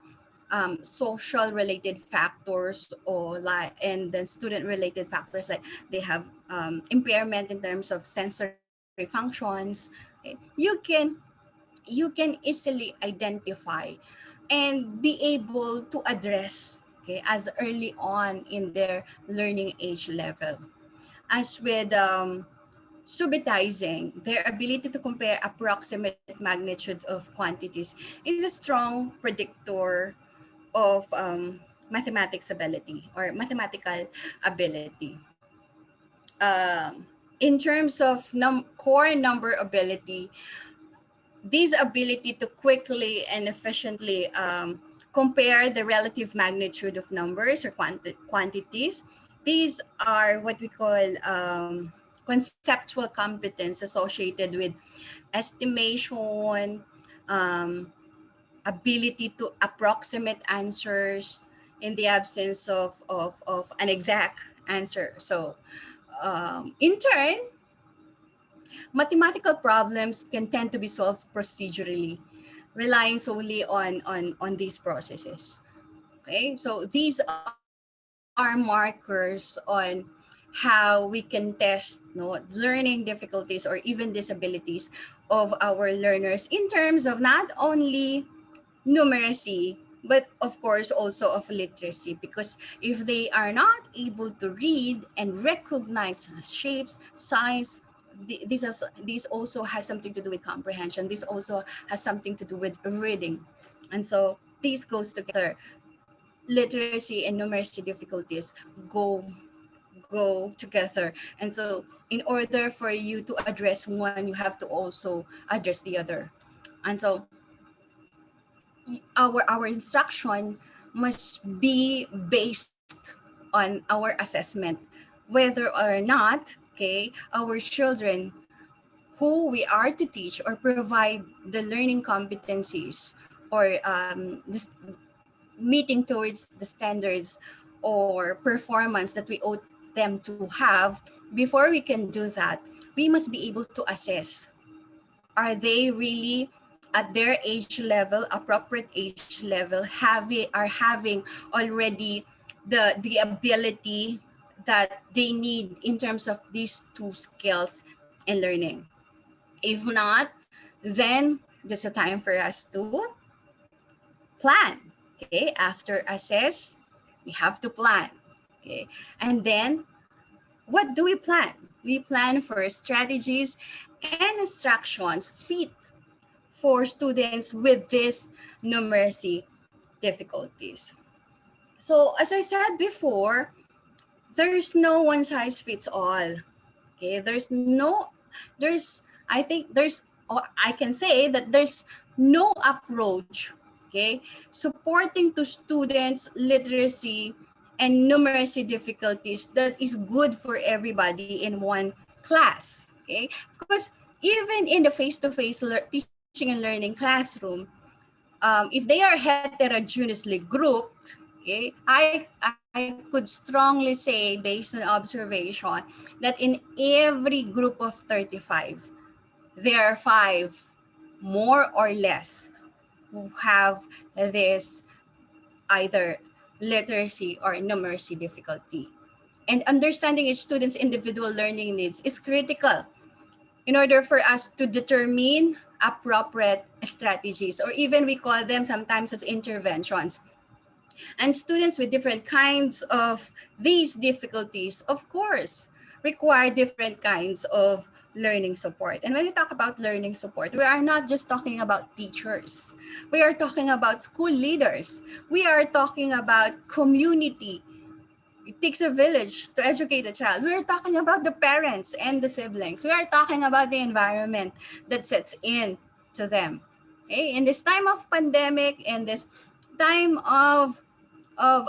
social related factors, or like, and then student related factors, like they have impairment in terms of sensory functions. You can easily identify and be able to address, okay, as early on in their learning age level. As with subitizing, their ability to compare approximate magnitude of quantities is a strong predictor of mathematics ability or mathematical ability. In terms of core number ability, this ability to quickly and efficiently compare the relative magnitude of numbers or quantities, these are what we call conceptual competence associated with estimation, um, ability to approximate answers in the absence of an exact answer. So, in turn, mathematical problems can tend to be solved procedurally, relying solely on these processes. Okay, so these are markers on how we can test, learning difficulties or even disabilities of our learners in terms of not only numeracy, but of course also of literacy, because if they are not able to read and recognize shapes, size, this also has something to do with comprehension. This also has something to do with reading. And so these goes together. Literacy and numeracy difficulties go together. And so in order for you to address one, you have to also address the other. And so our instruction must be based on our assessment, whether or not, okay, our children who we are to teach or provide the learning competencies, or this meeting towards the standards or performance that we owe them to have. Before we can do that, we must be able to assess, are they really at their age level, appropriate age level, having already the ability that they need in terms of these two skills in learning. If not, then there's a time for us to plan. Okay, after assess, we have to plan. Okay, and then what do we plan? We plan for strategies and instructions fit for students with this numeracy difficulties. So as I said before, there's no one size fits all. Okay, there's I think there's or I can say that there's no approach, okay, supporting to students literacy and numeracy difficulties that is good for everybody in one class. Okay, because even in the face-to-face teaching and learning classroom, if they are heterogeneously grouped, okay, I could strongly say, based on observation, that in every group of 35, there are 5 more or less who have this either literacy or numeracy difficulty. And understanding each student's individual learning needs is critical in order for us to determine appropriate strategies, or even we call them sometimes as interventions. And students with different kinds of these difficulties, of course, require different kinds of learning support. And when we talk about learning support, we are not just talking about teachers. We are talking about school leaders. We are talking about community. It takes a village to educate a child. We're talking about the parents and the siblings. We are talking about the environment that sets in to them. Okay? In this time of pandemic, in this time of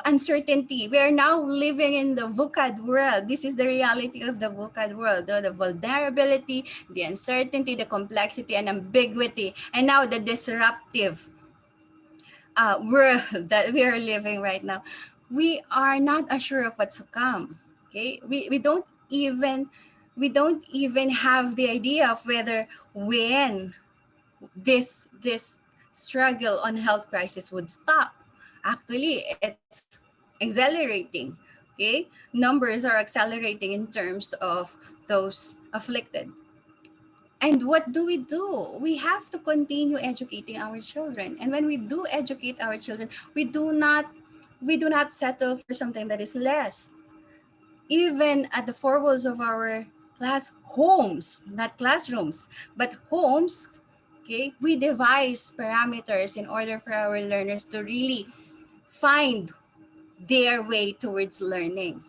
uncertainty, we are now living in the VUCAD world. This is the reality of the VUCAD world. The vulnerability, the uncertainty, the complexity and ambiguity, and now the disruptive world that we are living right now. We are not assured of what's to come. Okay, we don't even have the idea of whether when this struggle on health crisis would stop. Actually, it's accelerating. Okay, numbers are accelerating in terms of those afflicted. And what do? We have to continue educating our children. And when we do educate our children, we do not settle for something that is less. Even at the four walls of our class homes, not classrooms, but homes, okay, we devise parameters in order for our learners to really find their way towards learning.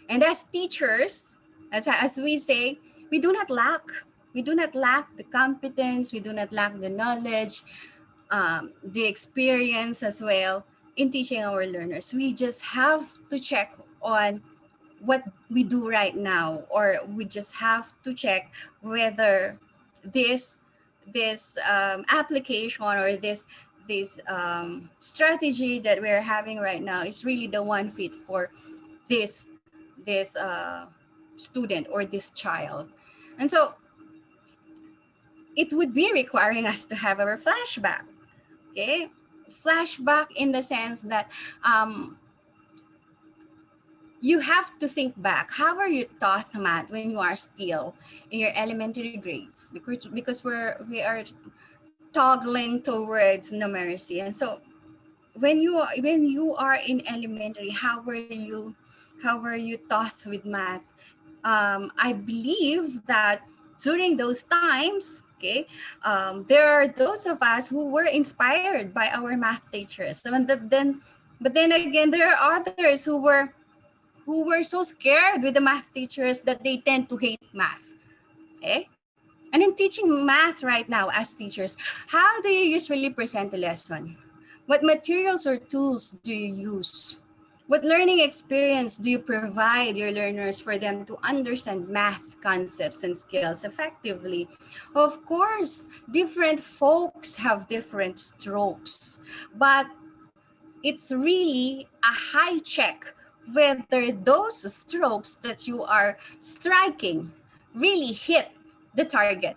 And as teachers, as we say, we do not lack. We do not lack the competence. We do not lack the knowledge, the experience as well in teaching our learners. We just have to check on what we do right now, or we just have to check whether this application or this strategy that we're having right now is really the one fit for this student or this child. And so it would be requiring us to have our flashback. Okay, flashback in the sense that you have to think back. How are you taught math when you are still in your elementary grades? Because we are toggling towards numeracy. And so when you are in elementary, how were you taught with math? I believe that during those times, okay, there are those of us who were inspired by our math teachers. But then again, there are others who were so scared with the math teachers that they tend to hate math. Okay? And in teaching math right now as teachers, how do you usually present a lesson? What materials or tools do you use? What learning experience do you provide your learners for them to understand math concepts and skills effectively? Of course, different folks have different strokes, but it's really a high check whether those strokes that you are striking really hit the target.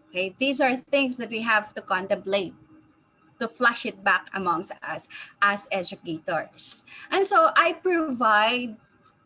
Okay, these are things that we have to contemplate to flash it back amongst us as educators. And so I provide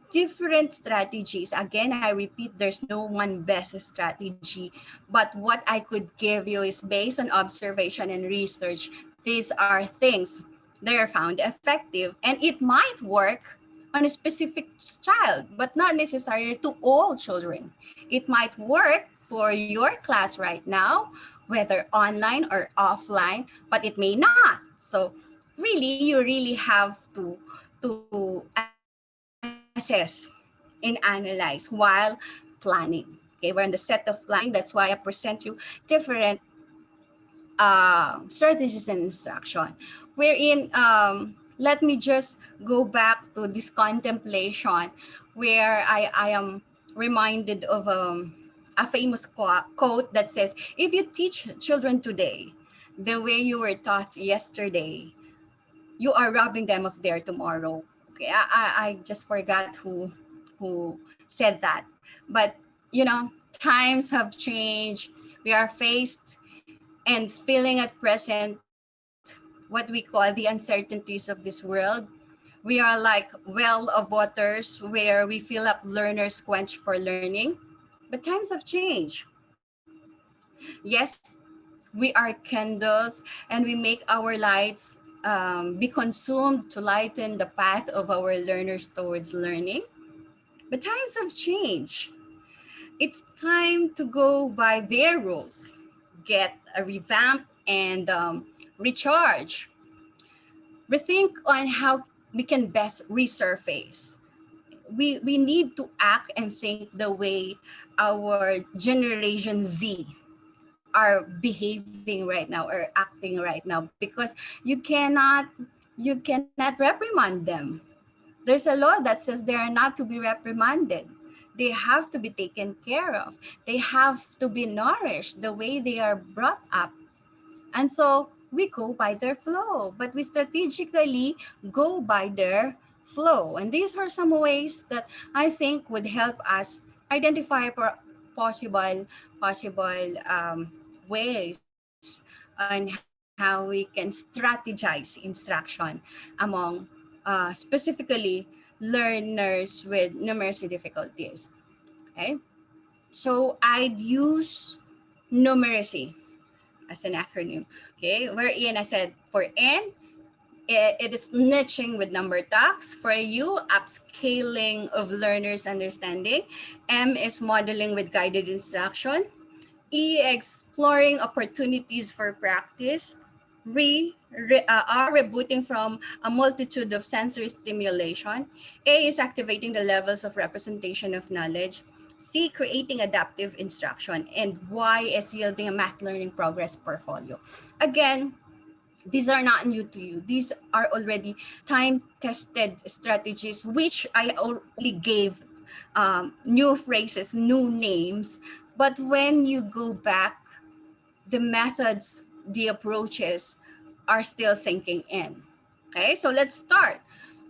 different strategies. Again, I repeat, there's no one best strategy, but what I could give you is based on observation and research. These are things that are found effective, and it might work on a specific child, but not necessarily to all children. It might work for your class right now, whether online or offline, but it may not. So really, you really have to assess and analyze while planning. Okay, we're in the set of planning. That's why I present you different strategies and instruction. Wherein, let me just go back to this contemplation, where I am reminded of a famous quote that says, "If you teach children today the way you were taught yesterday, you are robbing them of their tomorrow." Okay, I just forgot who said that, but times have changed. We are faced and feeling at present what we call the uncertainties of this world. We are like well of waters where we fill up learners quench for learning. But times have changed. Yes, we are candles and we make our lights be consumed to lighten the path of our learners towards learning. But times have changed. It's time to go by their rules, get a revamp, and recharge. Rethink on how we can best resurface. We need to act and think the way our Generation Z are behaving right now or acting right now, because you cannot reprimand them. There's a law that says they are not to be reprimanded. They have to be taken care of. They have to be nourished the way they are brought up. And so we go by their flow, but we strategically go by their flow. And these are some ways that I think would help us identify possible ways on how we can strategize instruction among specifically learners with numeracy difficulties. Okay, so I'd use numeracy as an acronym. Okay, wherein I said for N, it is niching with number talks. For U, upscaling of learners' understanding. M is modeling with guided instruction. E, exploring opportunities for practice. R, rebooting from a multitude of sensory stimulation. A is activating the levels of representation of knowledge. C, creating adaptive instruction. And Y is yielding a math learning progress portfolio. Again, these are not new to you. These are already time-tested strategies, which I only gave new phrases, new names. But when you go back, the methods, the approaches are still sinking in. Okay, so let's start.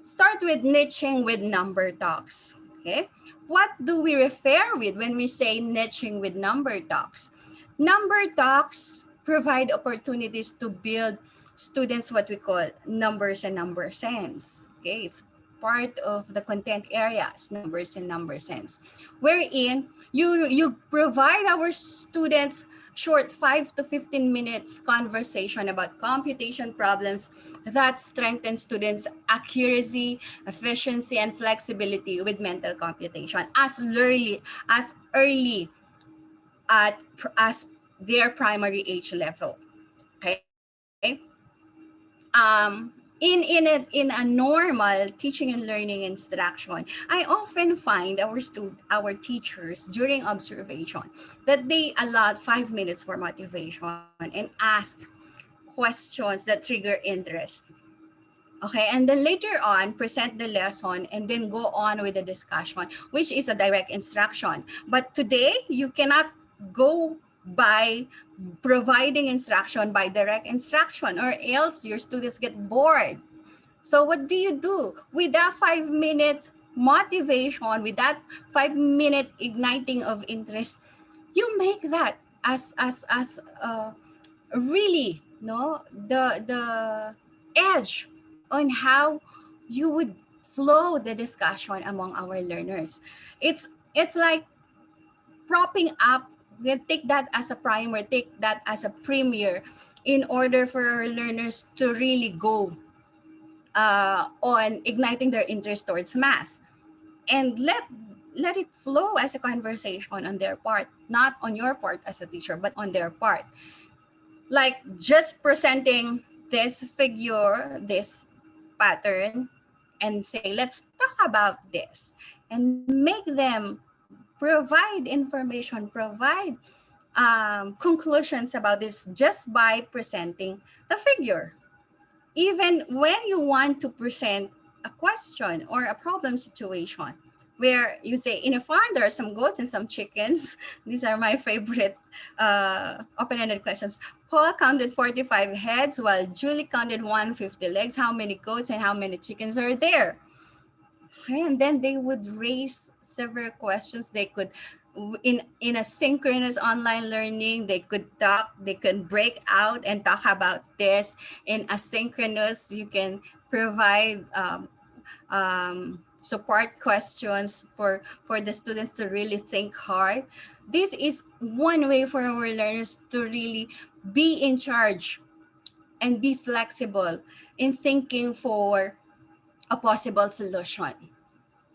Start with niching with number talks. Okay, what do we refer with when we say niching with number talks? Number talks provide opportunities to build students what we call numbers and number sense. Okay, it's part of the content areas, numbers and number sense, wherein you provide our students short 5 to 15 minutes conversation about computation problems that strengthen students' accuracy, efficiency, and flexibility with mental computation as early as their primary age level. Okay. In a normal teaching and learning instruction, I often find our teachers during observation that they allot 5 minutes for motivation and ask questions that trigger interest. Okay, and then later on, present the lesson and then go on with the discussion, which is a direct instruction. But today, you cannot go by providing instruction by direct instruction, or else your students get bored. So what do you do? With that 5 minute motivation, with that 5 minute igniting of interest, you make that as really the edge on how you would flow the discussion among our learners. It's like propping up. We can take that as a primer, take that as a premiere, in order for our learners to really go on igniting their interest towards math, and let it flow as a conversation on their part, not on your part as a teacher, but on their part. Like just presenting this figure, this pattern, and say, let's talk about this, and make them provide information, provide conclusions about this just by presenting the figure. Even when you want to present a question or a problem situation, where you say, in a farm there are some goats and some chickens. These are my favorite open-ended questions. Paul counted 45 heads while Julie counted 150 legs. How many goats and how many chickens are there? And then they would raise several questions. They could, in a synchronous online learning, they could talk, they could break out and talk about this. In asynchronous, you can provide support questions for the students to really think hard. This is one way for our learners to really be in charge and be flexible in thinking for a possible solution.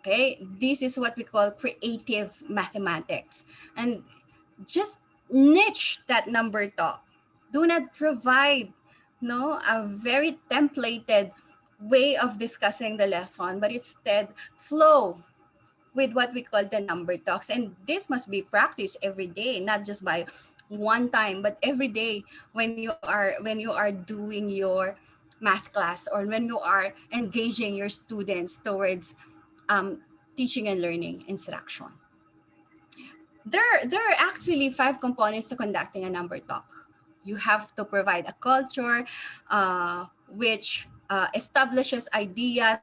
Okay, this is what we call creative mathematics. And just niche that number talk. Do not provide a very templated way of discussing the lesson, but instead flow with what we call the number talks. And this must be practiced every day, not just by one time, but every day when you are doing your math class, or when you are engaging your students towards um, teaching and learning instruction. There are actually 5 components to conducting a number talk. You have to provide a culture, which establishes ideas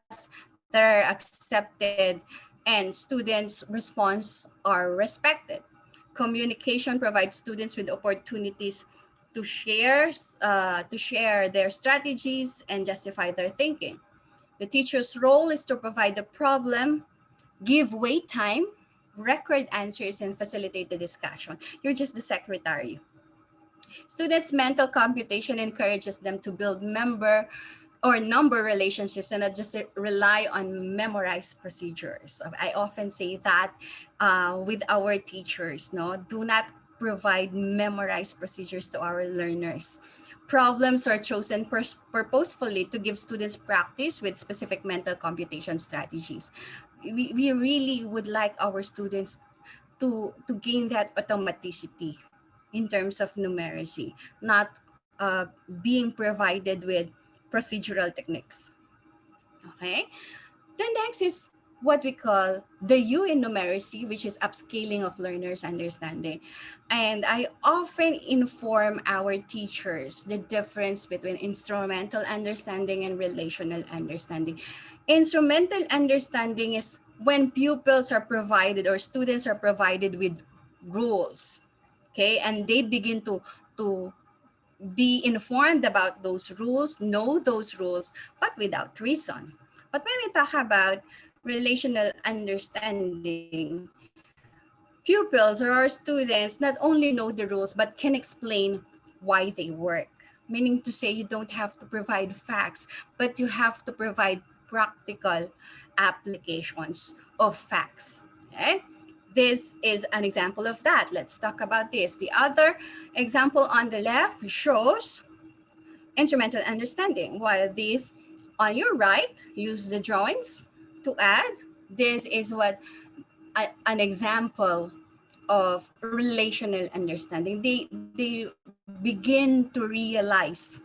that are accepted and students' response are respected. Communication provides students with opportunities to share their strategies and justify their thinking. The teacher's role is to provide the problem, give wait time, record answers, and facilitate the discussion. You're just the secretary. Students' mental computation encourages them to build member or number relationships and not just rely on memorized procedures. I often say that with our teachers, no, do not provide memorized procedures to our learners. Problems are chosen purposefully to give students practice with specific mental computation strategies. We really would like our students to gain that automaticity in terms of numeracy, not being provided with procedural techniques. Okay. Then next is what we call the U in numeracy, which is upscaling of learners' understanding. And I often inform our teachers the difference between instrumental understanding and relational understanding. Instrumental understanding is when pupils are provided or students are provided with rules, okay, and they begin to be informed about those rules, know those rules, but without reason. But when we talk about relational understanding, pupils or our students not only know the rules, but can explain why they work. Meaning to say, you don't have to provide facts, but you have to provide practical applications of facts. Okay? This is an example of that. Let's talk about this. The other example on the left shows instrumental understanding, while this on your right, use the drawings to add. This is what an example of relational understanding. They begin to realize,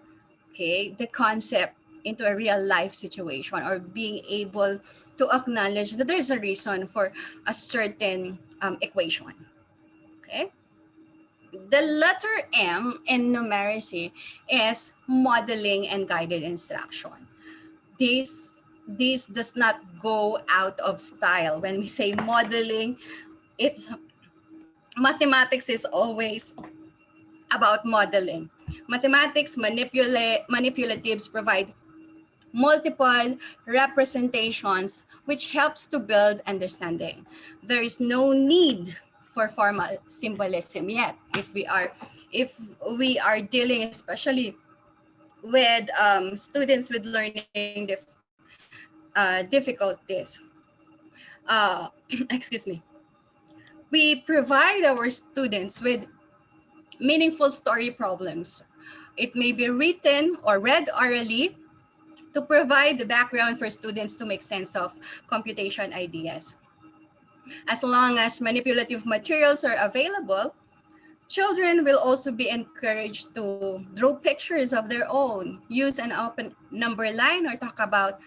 okay, the concept into a real life situation, or being able to acknowledge that there's a reason for a certain equation. Okay. The letter M in numeracy is modeling and guided instruction. This does not go out of style. When we say modeling, it's mathematics is always about modeling. Mathematics manipulatives provide multiple representations, which helps to build understanding. There is no need for formal symbolism yet if we are dealing especially with students with learning difficulties. Excuse me. We provide our students with meaningful story problems, It may be written or read orally to provide the background for students to make sense of computation ideas. As long as manipulative materials are available, children will also be encouraged to draw pictures of their own, use an open number line, or talk about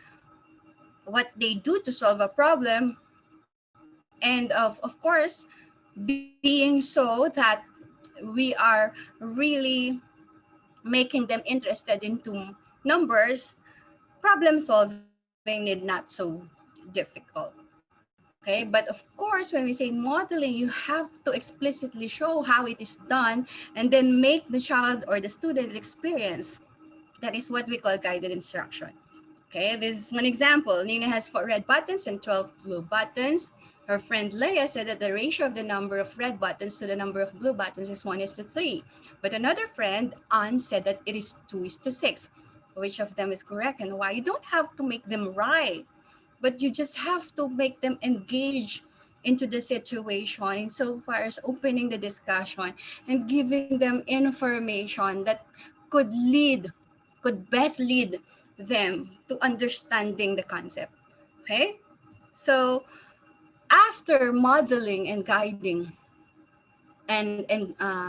what they do to solve a problem. And of course, being so that we are really making them interested into numbers, problem solving need not so difficult. Okay, but of course, when we say modeling, you have to explicitly show how it is done and then make the child or the student experience. That is what we call guided instruction. Okay, this is one example. Nina has 4 red buttons and 12 blue buttons. Her friend Leia said that the ratio of the number of red buttons to the number of blue buttons is 1:3. But another friend, Anne, said that it is 2:6. Which of them is correct and why? You don't have to make them right, but you just have to make them engage into the situation insofar as opening the discussion and giving them information that could lead, could best lead them to understanding the concept. Okay? So after modeling and guiding and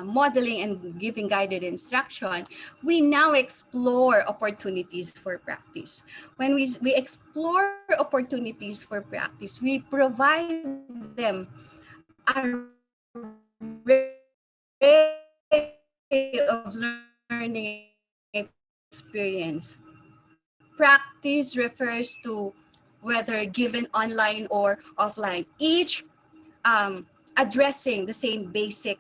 modeling and giving guided instruction, we now explore opportunities for practice. When we explore opportunities for practice, we provide them a array of learning experience. Practice refers to whether given online or offline, each addressing the same basic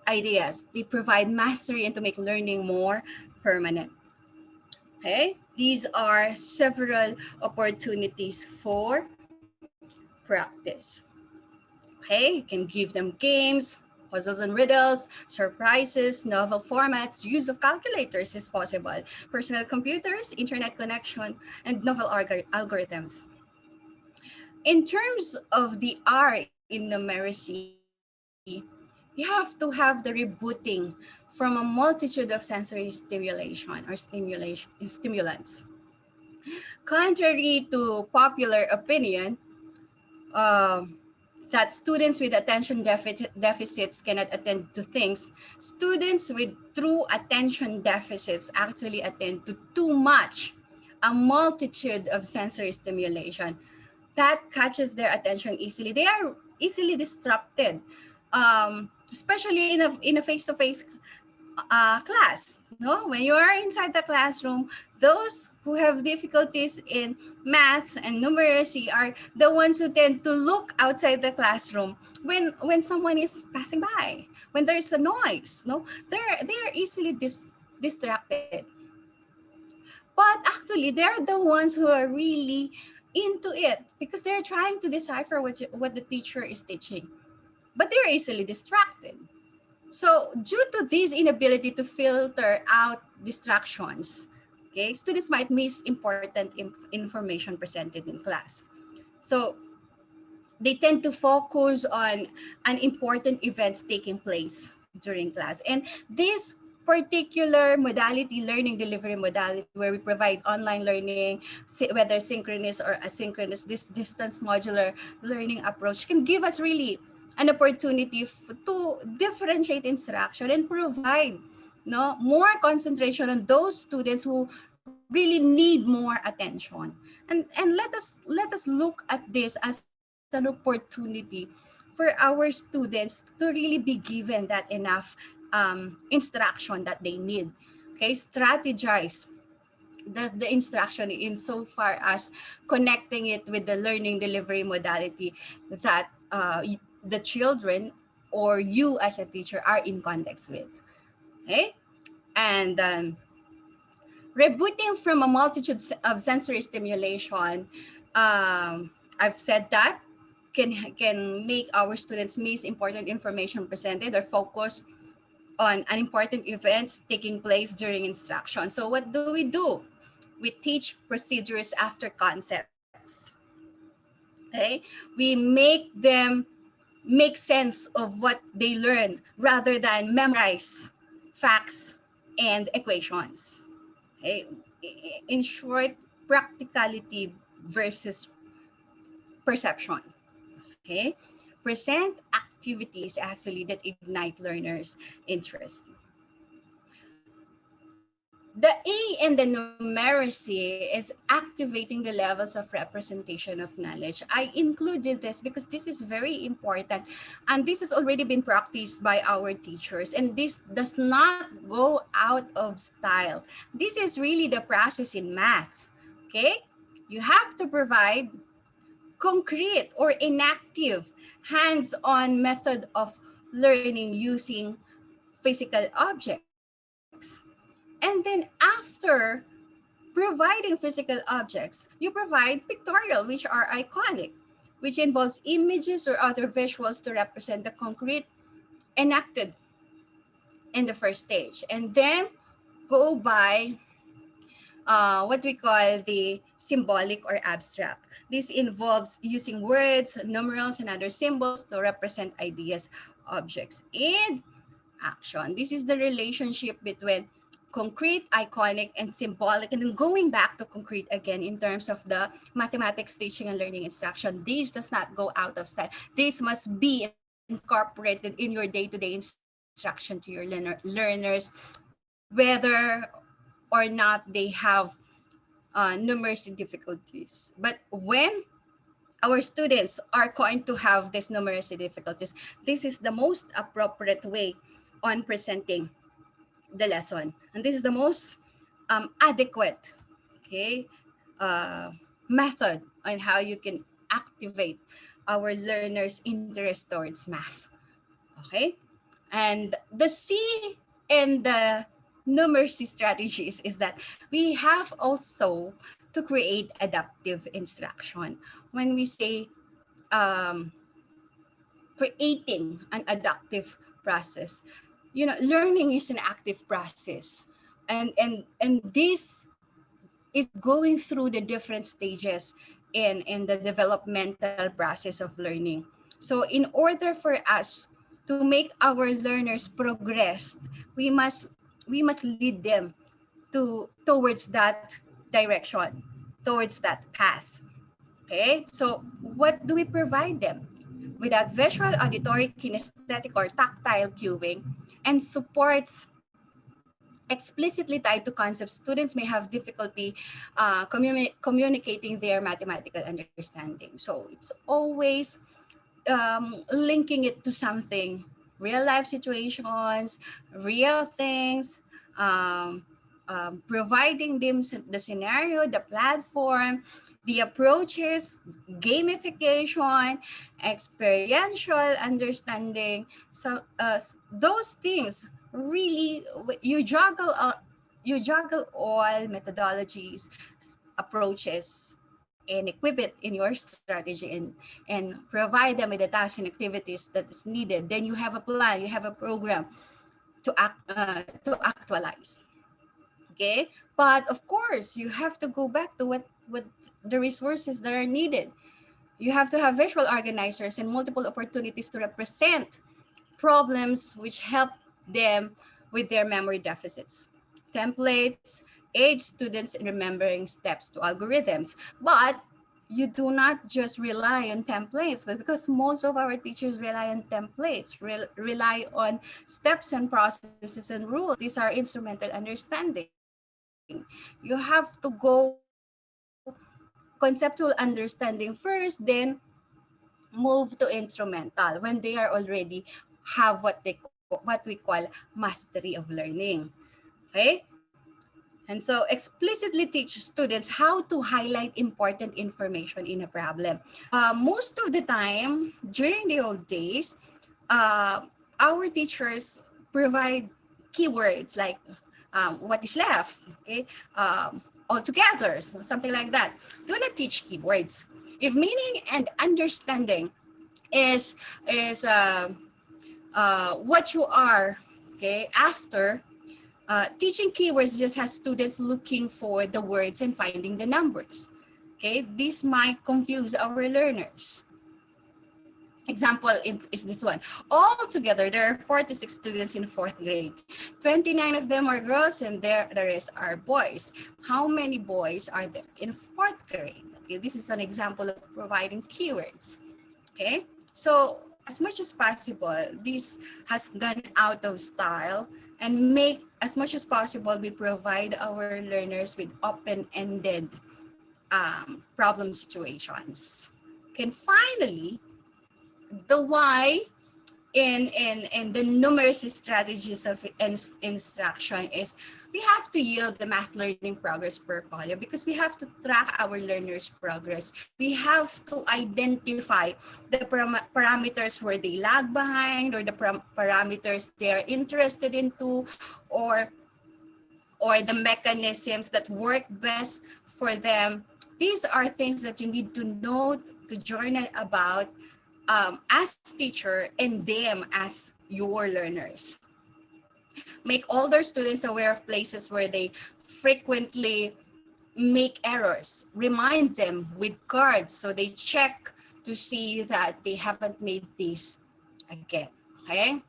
ideas. They provide mastery and to make learning more permanent. Okay, these are several opportunities for practice. Okay, you can give them games, puzzles and riddles, surprises, novel formats, use of calculators is possible, personal computers, internet connection, and novel algorithms. In terms of the R in numeracy, you have to have the rebooting from a multitude of sensory stimulation or stimulants. Contrary to popular opinion, uh, that students with attention deficits cannot attend to things, students with true attention deficits actually attend to too much, a multitude of sensory stimulation that catches their attention easily. They are easily disrupted, especially in a face-to-face class. No, when you are inside the classroom, those who have difficulties in maths and numeracy are the ones who tend to look outside the classroom when someone is passing by, when there is a noise. No, they are easily distracted. But actually, they're the ones who are really into it because they're trying to decipher what the teacher is teaching. But they're easily distracted. So due to this inability to filter out distractions, okay, students might miss important information presented in class. So they tend to focus on unimportant events taking place during class. And this particular modality, learning delivery modality, where we provide online learning, whether synchronous or asynchronous, this distance modular learning approach can give us really an opportunity to differentiate instruction and provide more concentration on those students who really need more attention. And let us look at this as an opportunity for our students to really be given that enough instruction that they need. Okay, strategize the instruction insofar as connecting it with the learning delivery modality that the children or you as a teacher are in context with. Okay, and rebooting from a multitude of sensory stimulation, I've said that can make our students miss important information presented or focus on unimportant events taking place during instruction. So what do? We teach procedures after concepts. Okay? We make them make sense of what they learn rather than memorize facts and equations. Okay? In short, practicality versus perception. Okay? Present activities actually that ignite learners' interest. The A in the numeracy is activating the levels of representation of knowledge. I included this because this is very important, and this has already been practiced by our teachers, and this does not go out of style. This is really the process in math. Okay? You have to provide concrete or inactive hands-on method of learning using physical objects. And then after providing physical objects, you provide pictorial, which are iconic, which involves images or other visuals to represent the concrete enacted in the first stage. And then go by what we call the symbolic or abstract. This involves using words, numerals, and other symbols to represent ideas, objects, and action. This is the relationship between concrete, iconic, and symbolic, and then going back to concrete again in terms of the mathematics teaching and learning instruction. This does not go out of style. This must be incorporated in your day-to-day instruction to your learners, whether or not they have numeracy difficulties. But when our students are going to have these numeracy difficulties, this is the most appropriate way on presenting the lesson. And this is the most adequate, okay, method on how you can activate our learners' interest towards math. Okay? And the C in the numeracy strategies is that we have also to create adaptive instruction. When we say creating an adaptive process, you know, learning is an active process, and this is going through the different stages in the developmental process of learning. So in order for us to make our learners progress, we must lead them towards that direction, towards that path. Okay, so what do we provide them? Without visual, auditory, kinesthetic, or tactile cueing, and supports explicitly tied to concepts, students may have difficulty communicating their mathematical understanding. So it's always linking it to something, real life situations, real things, providing them the scenario, the platform, the approaches, gamification, experiential understanding. So those things really, you juggle all methodologies, approaches, and equip it in your strategy, and provide them with the tasks and activities that is needed. Then you have a plan, you have a program to actualize. Okay, but of course you have to go back to what the resources that are needed. You have to have visual organizers and multiple opportunities to represent problems which help them with their memory deficits. Templates aid students in remembering steps to algorithms, but you do not just rely on templates, but because most of our teachers rely on templates, rely on steps and processes and rules. These are instrumental understanding. You have to go conceptual understanding first, then move to instrumental when they are already have what we call mastery of learning. Okay? And so explicitly teach students how to highlight important information in a problem. Most of the time during the old days, our teachers provide keywords like what is left, okay, all together, so something like that. Do not teach keywords. If meaning and understanding is what you are, okay, after, teaching keywords just has students looking for the words and finding the numbers. Okay, this might confuse our learners. Example is this one. All together, there are 46 students in fourth grade. 29 of them are girls and the rest are boys. How many boys are there in fourth grade? Okay, this is an example of providing keywords. Okay, so as much as possible, this has gone out of style, and make as much as possible we provide our learners with open-ended problem situations. And finally, the why in the numeracy strategies of instruction is we have to yield the math learning progress portfolio because we have to track our learners' progress. We have to identify the parameters where they lag behind, or the parameters they are interested into, or the mechanisms that work best for them. These are things that you need to know to journal about as teacher and them as your learners. Make older students aware of places where they frequently make errors. Remind them with cards so they check to see that they haven't made this again. Okay.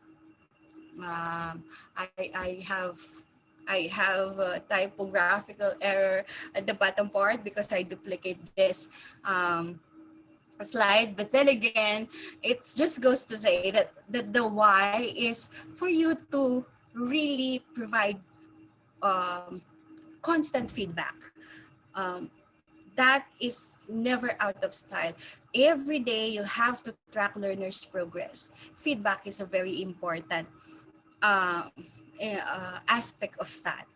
I have a typographical error at the bottom part because I duplicate this slide. But then again, it just goes to say that the why is for you to really provide um, constant feedback. Um, that is never out of style. Every day you have to track learners' progress. Feedback is a very important uh, aspect of that.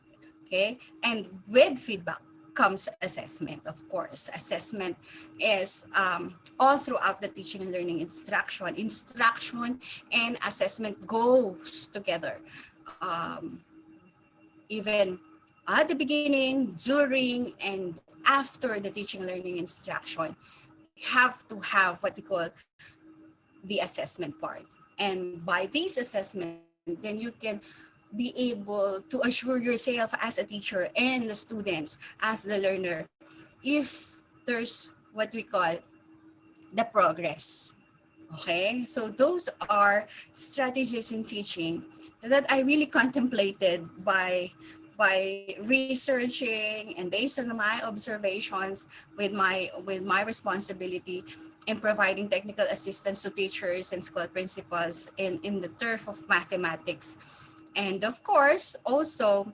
Okay, and with feedback comes assessment. Of course, assessment is all throughout the teaching and learning instruction and assessment goes together, um, even at the beginning, during, and after the teaching and learning instruction. Have to have what we call the assessment part, and by this assessment then you can be able to assure yourself as a teacher and the students as the learner if there's what we call the progress. Okay, so those are strategies in teaching that I really contemplated by researching and based on my observations with my responsibility in providing technical assistance to teachers and school principals in the turf of mathematics. And of course, also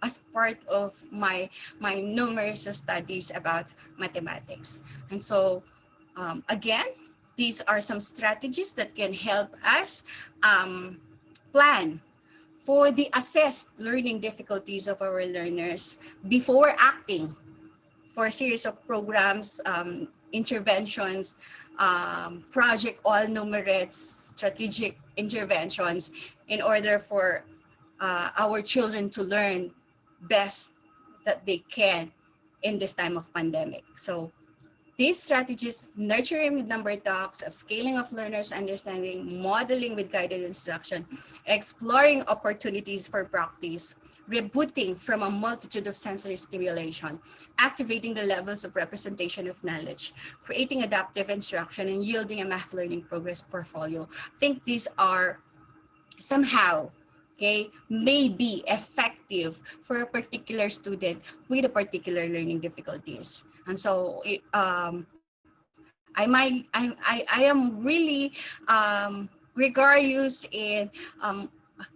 as part of my numerous studies about mathematics. And so again, these are some strategies that can help us plan for the assessed learning difficulties of our learners before acting for a series of programs, interventions, project all numerates, strategic interventions in order for our children to learn best that they can in this time of pandemic. So these strategies, nurturing with number talks, upscaling of learners' understanding, modeling with guided instruction, exploring opportunities for practice, rebooting from a multitude of sensory stimulation, activating the levels of representation of knowledge, creating adaptive instruction, and yielding a math learning progress portfolio. I think these are somehow may be effective for a particular student with a particular learning difficulties. And so I am really gregarious in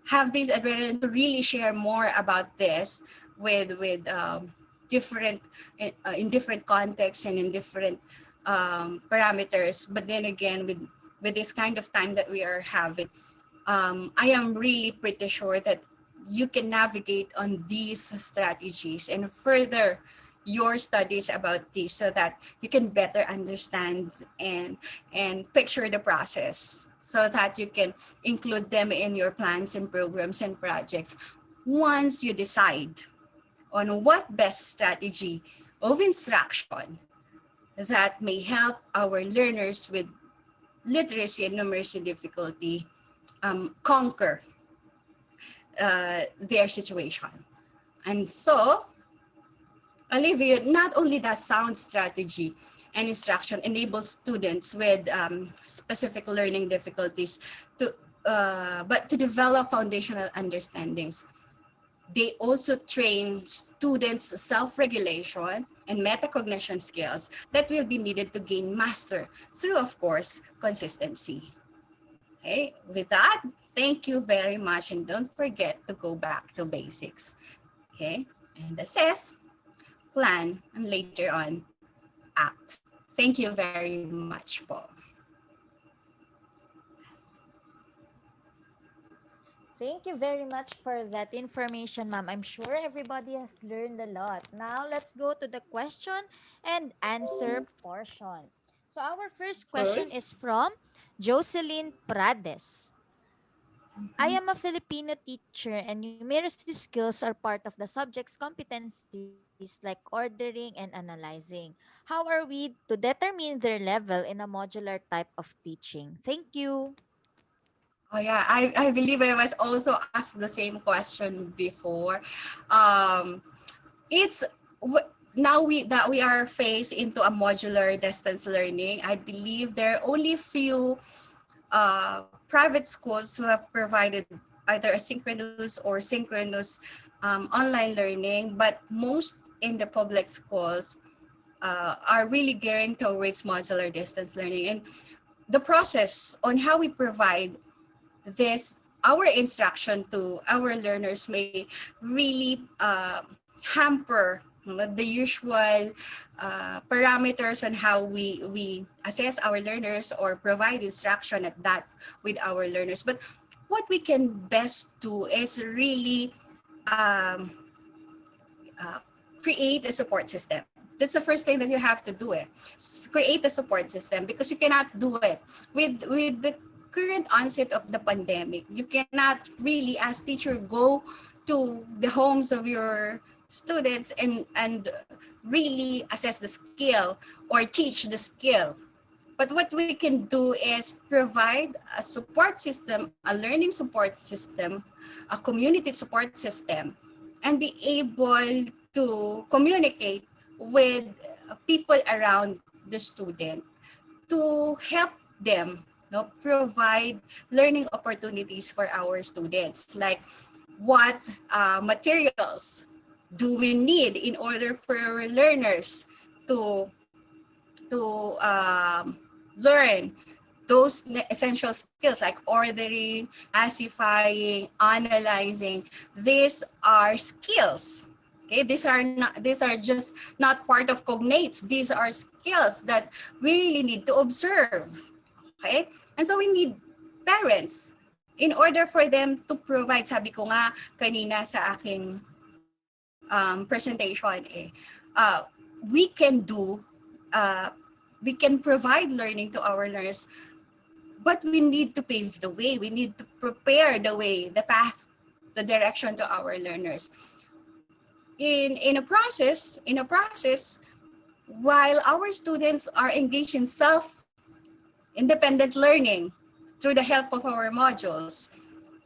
have this ability to really share more about this with different in different contexts and in different parameters. But then again, with this kind of time that we are having, I am really pretty sure that you can navigate on these strategies and further your studies about this so that you can better understand and picture the process so that you can include them in your plans and programs and projects once you decide on what best strategy of instruction that may help our learners with literacy and numeracy difficulty conquer their situation. And so, Olivia, not only that sound strategy, and instruction enables students with specific learning difficulties to but to develop foundational understandings. They also train students' self-regulation and metacognition skills that will be needed to gain master through, of course, consistency. Okay, with that, thank you very much, and don't forget to go back to basics. Okay, and assess, plan, and later on, act. Thank you very much, Paul. Thank you very much for that information, ma'am. I'm sure everybody has learned a lot. Now, let's go to the question and answer portion. So, our first Good. question is from Jocelyn Prades. I am a Filipino teacher, and numeracy skills are part of the subject's competencies like ordering and analyzing. How are we to determine their level in a modular type of teaching? Thank you. Oh yeah, I believe I was also asked the same question before. Um, it's now we are faced into a modular distance learning. I believe there are only few private schools who have provided either asynchronous or synchronous online learning, but most in the public schools are really gearing towards modular distance learning. And the process on how we provide this our instruction to our learners may really hamper the usual parameters on how we assess our learners or provide instruction at that with our learners. But what we can best do is really um, uh, create a support system. That's the first thing that you have to do it. Create a support system, because you cannot do it with the current onset of the pandemic. You cannot really, as teacher, go to the homes of your students and really assess the skill or teach the skill. But what we can do is provide a support system, a learning support system, a community support system, and be able to communicate with people around the student to help them, provide learning opportunities for our students, like what materials do we need in order for our learners to to learn those essential skills like ordering, classifying, analyzing. These are skills. Okay, these are just not part of cognates. These are skills that we really need to observe. Okay? And so we need parents in order for them to provide, sabi ko nga kanina sa aking presentation, we can do, we can provide learning to our learners, but we need to pave the way. We need to prepare the way, the path, the direction to our learners. In a process, while our students are engaged in self-independent learning through the help of our modules,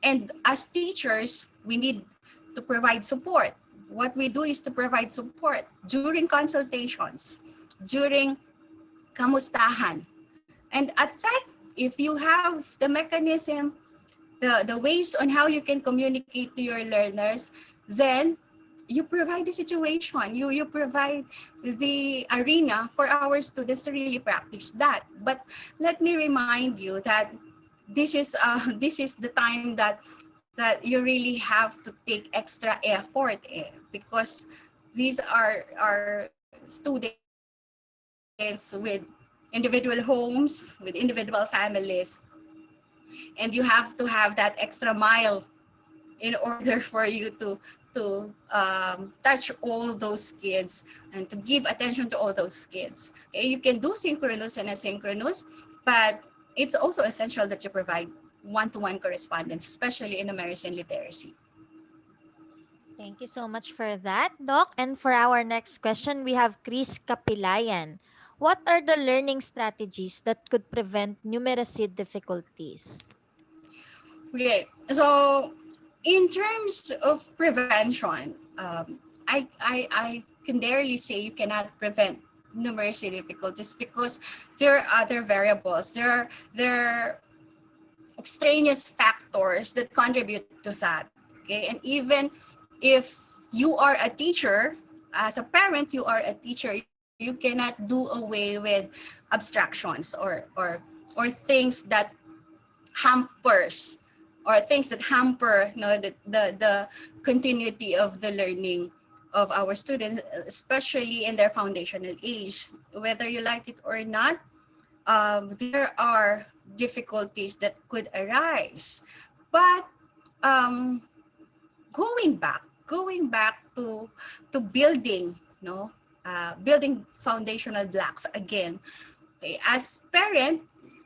and as teachers, we need to provide support. What we do is to provide support during consultations, during kamustahan. And at that, if you have the mechanism, the ways on how you can communicate to your learners, then you provide the situation, you provide the arena for our students to really practice that. But let me remind you that this is the time that you really have to take extra effort, because these are students with individual homes, with individual families, and you have to have that extra mile in order for you to touch all those kids and to give attention to all those kids. Okay? You can do synchronous and asynchronous, but it's also essential that you provide one-to-one correspondence, especially in numeracy and literacy. Thank you so much for that, Doc. And for our next question, we have Chris Kapilayan. What are the learning strategies that could prevent numeracy difficulties? Okay, so in terms of prevention, I can barely say you cannot prevent numeracy difficulties because there are other variables. There are extraneous factors that contribute to that. Okay, and even if you are a teacher, as a parent, you are a teacher, you cannot do away with abstractions or things that hampers or things that hamper, you know, the continuity of the learning of our students, especially in their foundational age. Whether you like it or not, there are difficulties that could arise. But um, going back to building, no, building foundational blocks again. Okay, as parent,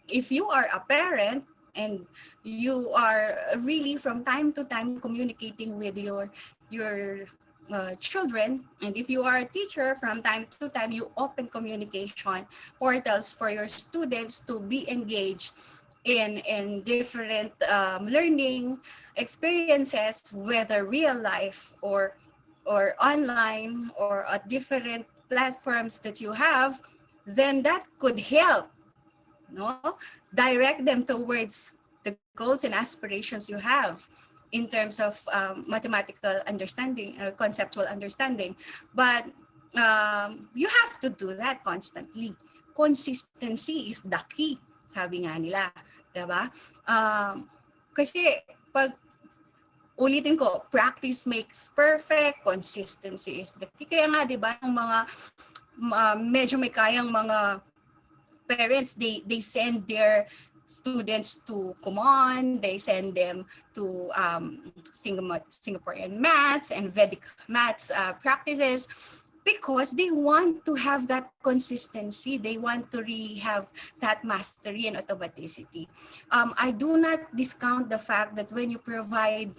if you are a parent and you are really from time to time communicating with your children, and if you are a teacher, from time to time you open communication portals for your students to be engaged in different learning experiences, whether real life or online or at different platforms that you have, then that could help, no, direct them towards the goals and aspirations you have in terms of mathematical understanding or conceptual understanding. But you have to do that constantly. Consistency is the key, sabi nga nila, diba? Kasi pag ulitin ko, practice makes perfect, consistency is the key. Kaya nga, di ba, yung mga medyo may kayang mga parents, they send their students to Kumon, they send them to Singaporean maths and Vedic maths practices, because they want to have that consistency. They want to really have that mastery and automaticity. I do not discount the fact that when you provide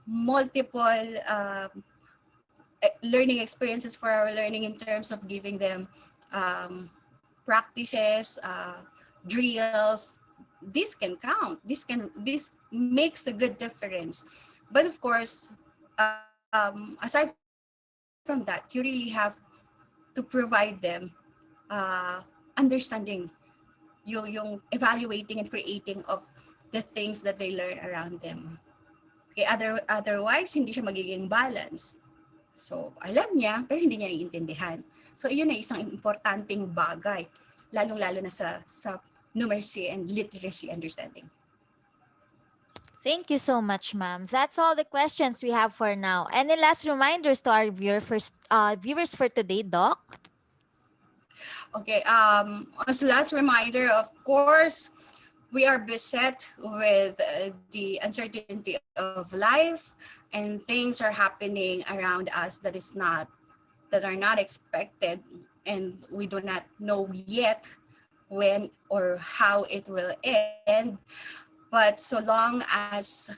multiple learning experiences for our learning in terms of giving them practices, drills, this can count. This makes a good difference. But of course, aside from that, you really have to provide them understanding, yung evaluating and creating of the things that they learn around them. Okay, otherwise, hindi siya magiging balance. So, alam niya, pero hindi niya iintindihan. So, iyon ay isang importanteng bagay, lalong-lalo na sa numeracy and literacy understanding. Thank you so much, ma'am. That's all the questions we have for now. Any last reminders to our viewers for today, Doc? Okay, as last reminder, of course, we are beset with the uncertainty of life, and things are happening around us that are not expected, and we do not know yet when or how it will end. But so long as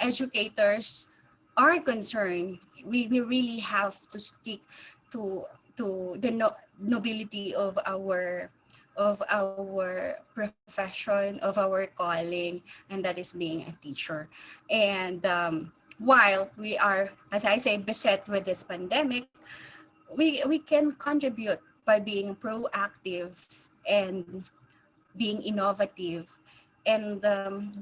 educators are concerned, we really have to stick to the nobility of our profession, of our calling, and that is being a teacher. And while we are, as I say, beset with this pandemic, we can contribute by being proactive and being innovative and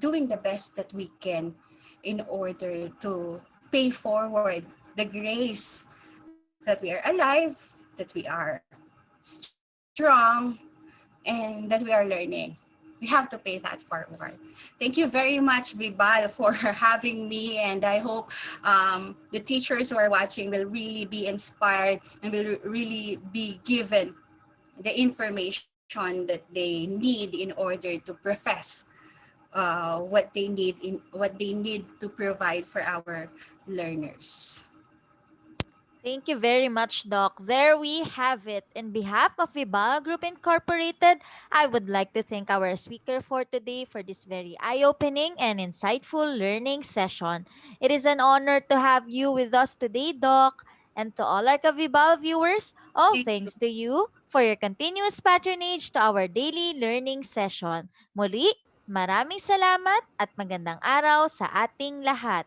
doing the best that we can in order to pay forward the grace that we are alive, that we are strong, and that we are learning. We have to pay that forward. Thank you very much, Vibal, for having me. And I hope the teachers who are watching will really be inspired and will really be given the information that they need in order to profess what they need to provide for our learners. Thank you very much, Doc. There we have it. In behalf of Vibal Group Incorporated, I would like to thank our speaker for today for this very eye-opening and insightful learning session. It is an honor to have you with us today, Doc. And to all our Vibal viewers, all Thank you. thanks to you for your continuous patronage to our daily learning session. Muli, maraming salamat at magandang araw sa ating lahat.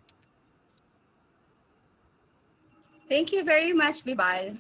Thank you very much, Vibal.